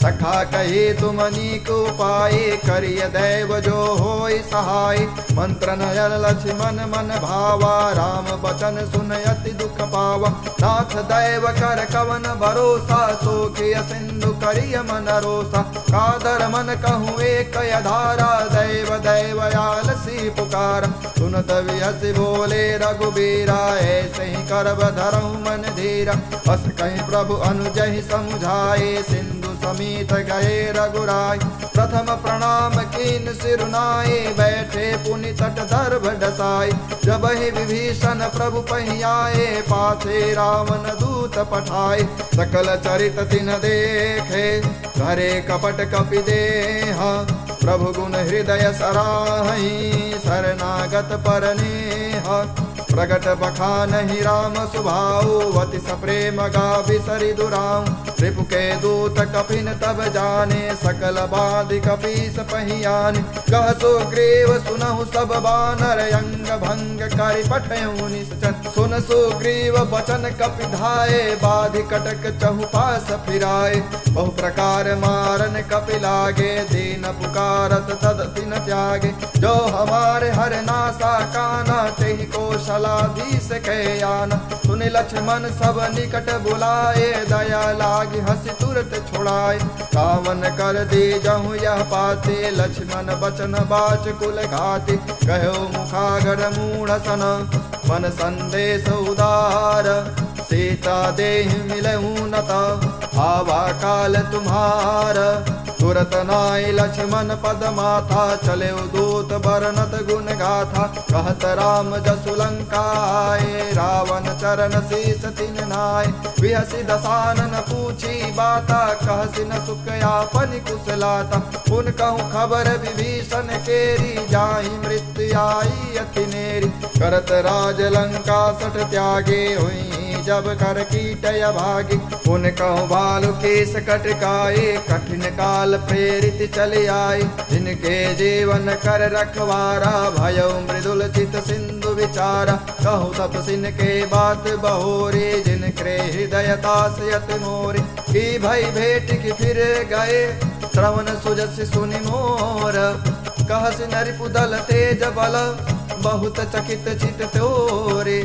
सखा कहे तुम अनेक उपाय, करिय दैव जो होय सहाय। मंत्र नयन लक्ष्मण मन भावा, राम बचन सुन अति दुख पावा। नाथ दैव कर कवन भरोसा, सोखिय सिंधु करिय मन रोसा। कादर मन कहूँ एक अधारा, दैव दैव आलसी पुकार। सुनत विहस बोले रघुबीरा, ऐसे ही करब धरहु मन धीरा। बस कहीं प्रभु अनुजहि समुझाए, सिंधु समीत गए रघुराय। प्रथम प्रणाम कीन सिरुनाए, बैठे पुनि तट दर्भ डसाए। जब ही विभीषण प्रभु पहियाए, पाछे रावण दूत पठाए। सकल चरित तिन देखे, करे कपट कपि देहा। प्रभु गुण हृदय सराहि, शरणागत परनेहा। प्रगट बखानहि राम सुभाऊ, अति सप्रेम गावि सरि दुराऊ। रिपु के दूत कपिन तब जाने, सकल बाधि कपीस पहियान। कह सुग्रीव सुनहु सब बानर, अंग भंग करि पठयउ निश्चर। सुन सुग्रीव बचन कपि धाये, बाधि कटक चहु पास फिराए। बहु प्रकार मारन कपि लागे, दीन पुकारत तद तिन त्यागे। जो हमारे हर नासा काना, तेहि कौशलाधीश के आना। सुन लक्ष्मण सब निकट बुलाए, दया लागी हंसी तुरत छुड़ाए। कावन कर दी जहु यह पाते, लक्ष्मण बचन बाच कुल घाते। कहो मुखागर मूढ़ सन, मन संदेश उदार। सीता देह मिलहु नता, आवा काल तुम्हार। तुरत नाय लक्ष्मण पद माथा, चले दूत बरनत गुण गाथा। कहत राम जसु लंका आए, रावण चरण शीस तिन नाय। बिहसि दसानन पूछी बाता, कहसि न सुख आपन कुशलाता। पुन कहूँ खबर विभीषण केरी, जाहि मृत्यु आई अति नेरी। करत राज लंका सठ त्यागे, हुई जब कर कीटय भागी। पुन कहूँ भालु केस कटकाए, कठिन काल प्रेरित चले आए। जिनके जीवन कर रखवारा, भयो मृदुल चित सिंधु विचारा। कहूँ तपसिन के बात बहोरे, जिनके हृदय तास यति मोरे। की भई भेट की फिर गए, श्रवण सुजस सुनि मोर। कहसि नरिपुदल तेज बल, बहुत चकित चित तोरे।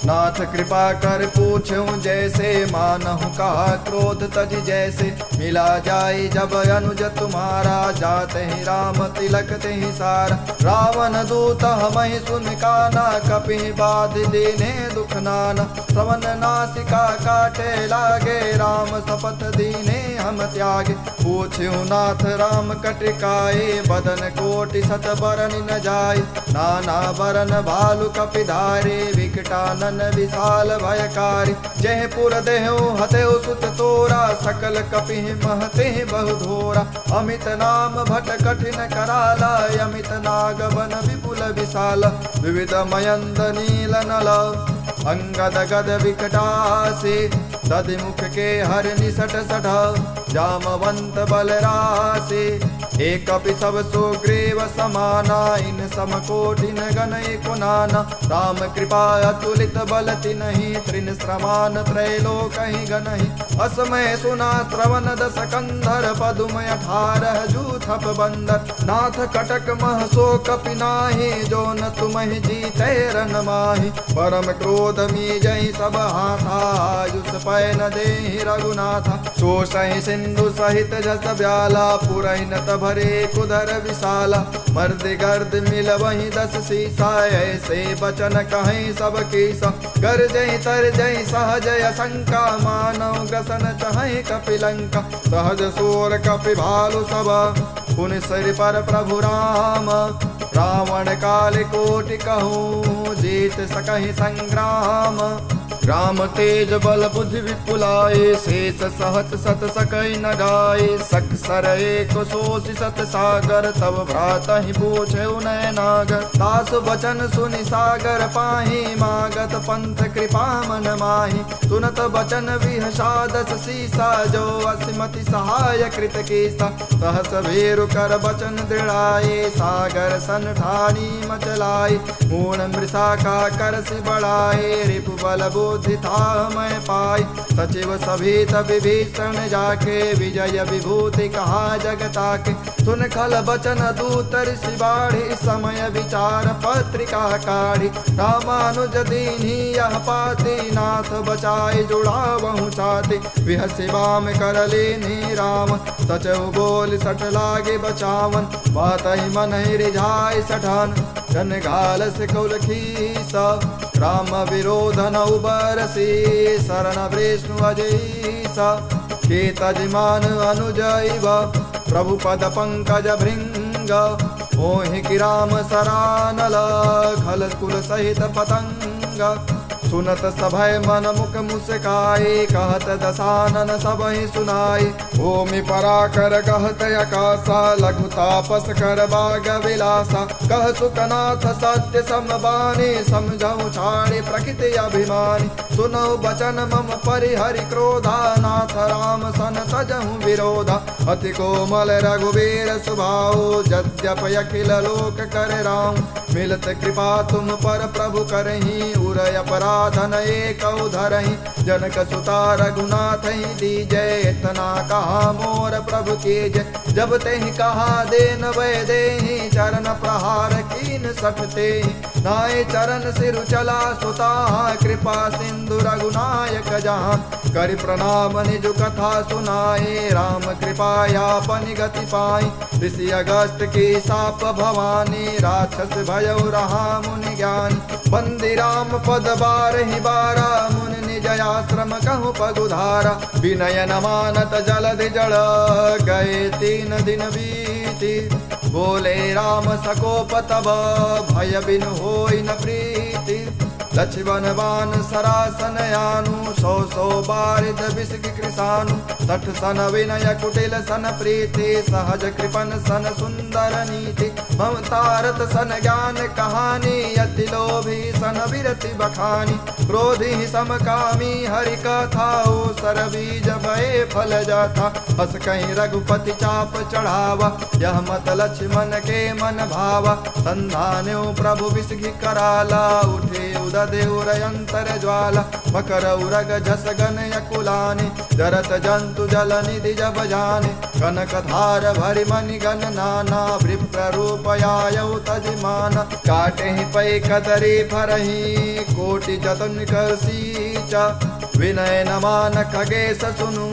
नाथ कृपा कर पूछूं जैसे, मानहु कहा क्रोध तज जैसे। मिला जाए जब अनुज तुम्हारा, जाते ही राम तिलक ते ही सारा। रावण दूत हमहि सुन काना, कपि बाध दीने दुख नाना। श्रवण नासिका काटे लागे, राम शपथ दीने हम त्यागे। पूछ्યું नाथ राम कटिकाए, बदन कोटि सत बरन न जाय। नाना बरन भालु कपि धारे, विकटानन विशाल भयकारी। जय पुर देहु हतेउ सुत तोरा, सकल कपि महते बहु धोरा। अमित नाम भट कठिन कराला, अमित नाग बन विपुल विशाल। विविध मयंद नील नल, अंगद गद विकटासे। दधिमुख के हर निसट सठ, जामवंत बलरासे। एक कपि सब सुग्रीव समाना, इन समकोटिन गण एको नाना। राम कृपा अतुलित बल तिन्हि, त्रिन श्रमान त्रैलोकहि गणहि। असमय सुना श्रवण दस कंधर, पदुम 18 जूथप बंदर। नाथ कटक मह सो कपि नाहि, जो न तुम्हि जीते रन माहि। परम क्रोध मी जहि सब हाथा, आयुष पै न देहि रघुनाथा। शोषहि सिंधु सहित जस ब्याला, पुरहि न भरे कुदर विशाला। मर्द गर्द मिल वही 10 सीसा, ऐसे बचन कहें सब कीसा। कर जय तर जय सहज शंका, मानव ग्रसन चहे कपिलंका। सहज सोर कपि भालु सब, पुन सिर पर प्रभु राम। रावण काल कोटि कहूँ, जीत सकहि संग्राम। राम तेज बल बुद्धि विपुलाए, शेष सहत सत सकई न गाए। सक सर एक सोषि सत सागर, तब भ्राता ही पूछे नय नागर। दास वचन सुनि सागर पाही, मागत पंथ कृपा मन माही। सुनत बचन विहषादस सीसा, जो असिमति सहाय कृत कीसा। सहस भेरु कर बचन दृढ़ाए, सागर सन ठानी मचलाए। मूर्ण मृषा का कर सि बढ़ाए, रिपु बल क्रोधि था मैं पाई। सचिव सभीत विभीषण जाके विजय विभूति कहा जगता के। सुन खल बचन दूत ऋषि बाढ़ी समय विचार पत्रिका काढ़ी। रामानुज दीन्ही यह पाती नाथ बचाए जुड़ावहु छाती। विहसि बाम कर लेनी राम सचहु बोल सठ लागे बचावन। बात ही मन ही रिझाए सठान जन घाल से कुल खीसा। राम विरोध न उबरसी शरण विष्णु अजईसा। के तजमान अनुजैव प्रभु पद पंकज भृंग। मोहि कि राम सरानल खल कुल सहित पतंग। सुनत सभय मन मुख मुस्काए कहत दसानन सबहि सुनाए। भूमि पराकर कहत आकाशा लघु तापस कर बाग विलासा। कह सुकनाथ सत्य समबानी समझऊ छाड़े प्रकृति अभिमानी। सुनऊ बचन मम परिहरि क्रोधा नाथ राम सन तजहु विरोधा। अति कोमल रघुवीर स्वभाव यद्यप अखिल लोक कर राम। मिलत कृपा तुम पर प्रभु करही उरय अपराधन एक धरही। जनक सुता रघुनाथ ही दीजय इतना कहा मोर प्रभु की जय। जब तेहि कहा देन वै देहि चरण प्रहार कीन सठते। नाय चरण सिर चला सुता कृपा सिंधु रघुनायक जहाँ। करि प्रणाम निज कथा सुनाए राम कृपाया पनि गति पाई। ऋषि अगस्त की साप भवानी राक्षस भयउ रहा मुनि ज्ञानी। बंदी राम पद बारहि बारा मुनि निज आश्रम कहु पगुधारा। विनय न मानत जलधि जड़ गए 3 दिन बीती। बोले राम सकोप तब भय बिनु होई न प्रीति। लक्ष्मण बान सरासन यानु 100 बारिद विषि कृषानु। 60 सन विनय कुटिल सन प्रीति सहज कृपन सन सुंदर नीति। ममतारत सन ज्ञान कहानी अति लोभी सन विरति बखानी। क्रोधी समकामी हरि कथा सर बीज भय फल जाता। हस कहीं रघुपति चाप चढ़ावा यह मत लक्ष्मण के मन भावा। संधान्यो प्रभु विषि कराला उठे उदय देउरयंतर ज्वाला। मकर उरग झस गन यकुलानि जरत जंतु जल निधि जब जाने। कनक धार भरि मणि गण नाना विप्र रूप आयउ तजमाना। काटे ही पै कदरी फरही कोटि जतन कर सींचा। विनय न मान खगेश सुनु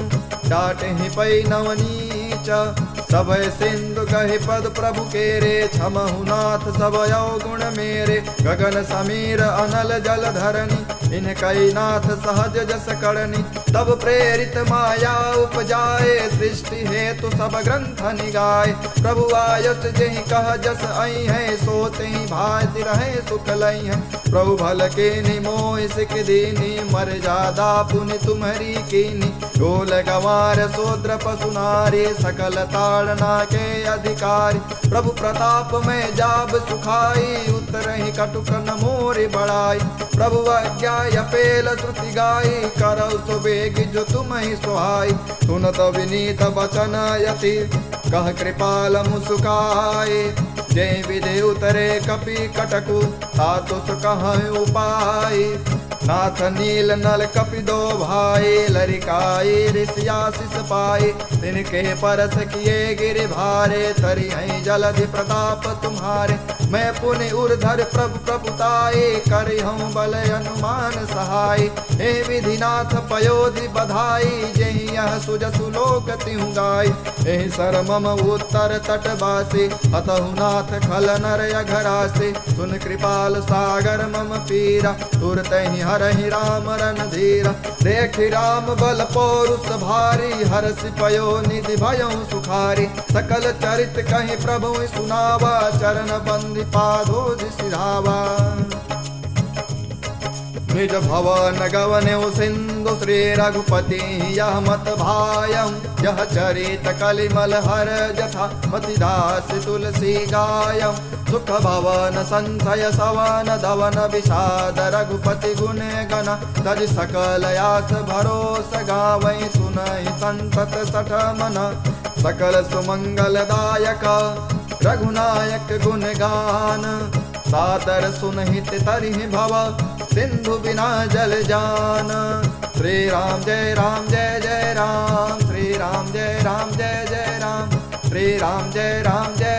डाटे ही पै नवनीचा। सबय सिंधु कहि पद प्रभु केरे क्षमहु नाथ सब गुण मेरे। गगन समीर अनल जल धरनी इन कई नाथ सहज जस करनी। तब प्रेरित माया उपजाए सृष्टि हेतु सब ग्रंथ निगाए। प्रभु आयस जहि कह जस आई है सोते ही भाति रहे सुख लई है। प्रभु भल के निमोह सिख दीनी मर्यादा पुनि तुम्हारी कीनी। ढोल गवार शूद्र पशु नारी सकल ताड़ना के अधिकारी। प्रभु प्रताप में जाब सुखाई उतरहि कटुक न मोरि बढ़ाई। प्रभु आज्ञा अपेल श्रुति गाई करौ सुबेग जो तुम ही सुहाई। सुनत विनीत बचन यति कह कृपाल मुसुकाए। जय विधि उतरे कपि कटकु तातुस कह उपाय। नाथ नील नल कपि दो भाई लरिकाए ऋषियाशिष पाए। तिनके परस किए गिरि भारे तरि हैं जलधि प्रताप तुम्हारे। मैं पुनि उर्धर प्रभु प्रभुताए करि हूँ बल अनुमान सहाय। हे विधिनाथ पयोधि बधाई जहि यह सुजसु लोक तिहु गाय। हे सर मम उत्तर तटवासी अतहु नाथ खल नर अघरासे। सुन कृपाल सागर मम पीरा तुरत ही हरहि राम रन धीरा। देखि राम बल पौरुष भारी हर्षि पयो निधि भयउ सुखारी। सकल चरित कहि प्रभु सुनावा चरण बंदी पादोज सिधावा। निज भवन गवनेउ सिंधु श्री रघुपति यह मत भायं। यह चरित कलिमल हर जथा मतिदास तुलसी गायं। सुख भवन संशय सवन धवन विषाद रघुपति गुण गण। तज सकल आस भरोस गावै सुनहि संतत सठ मन। सकल सुमंगल दायक रघुनायक गुण गान। सादर सुनहित तरहि भव सिंधु बिना जल जान। श्री राम जय राम जय जय राम, श्री राम जय राम जय जय राम, श्री राम जय राम जय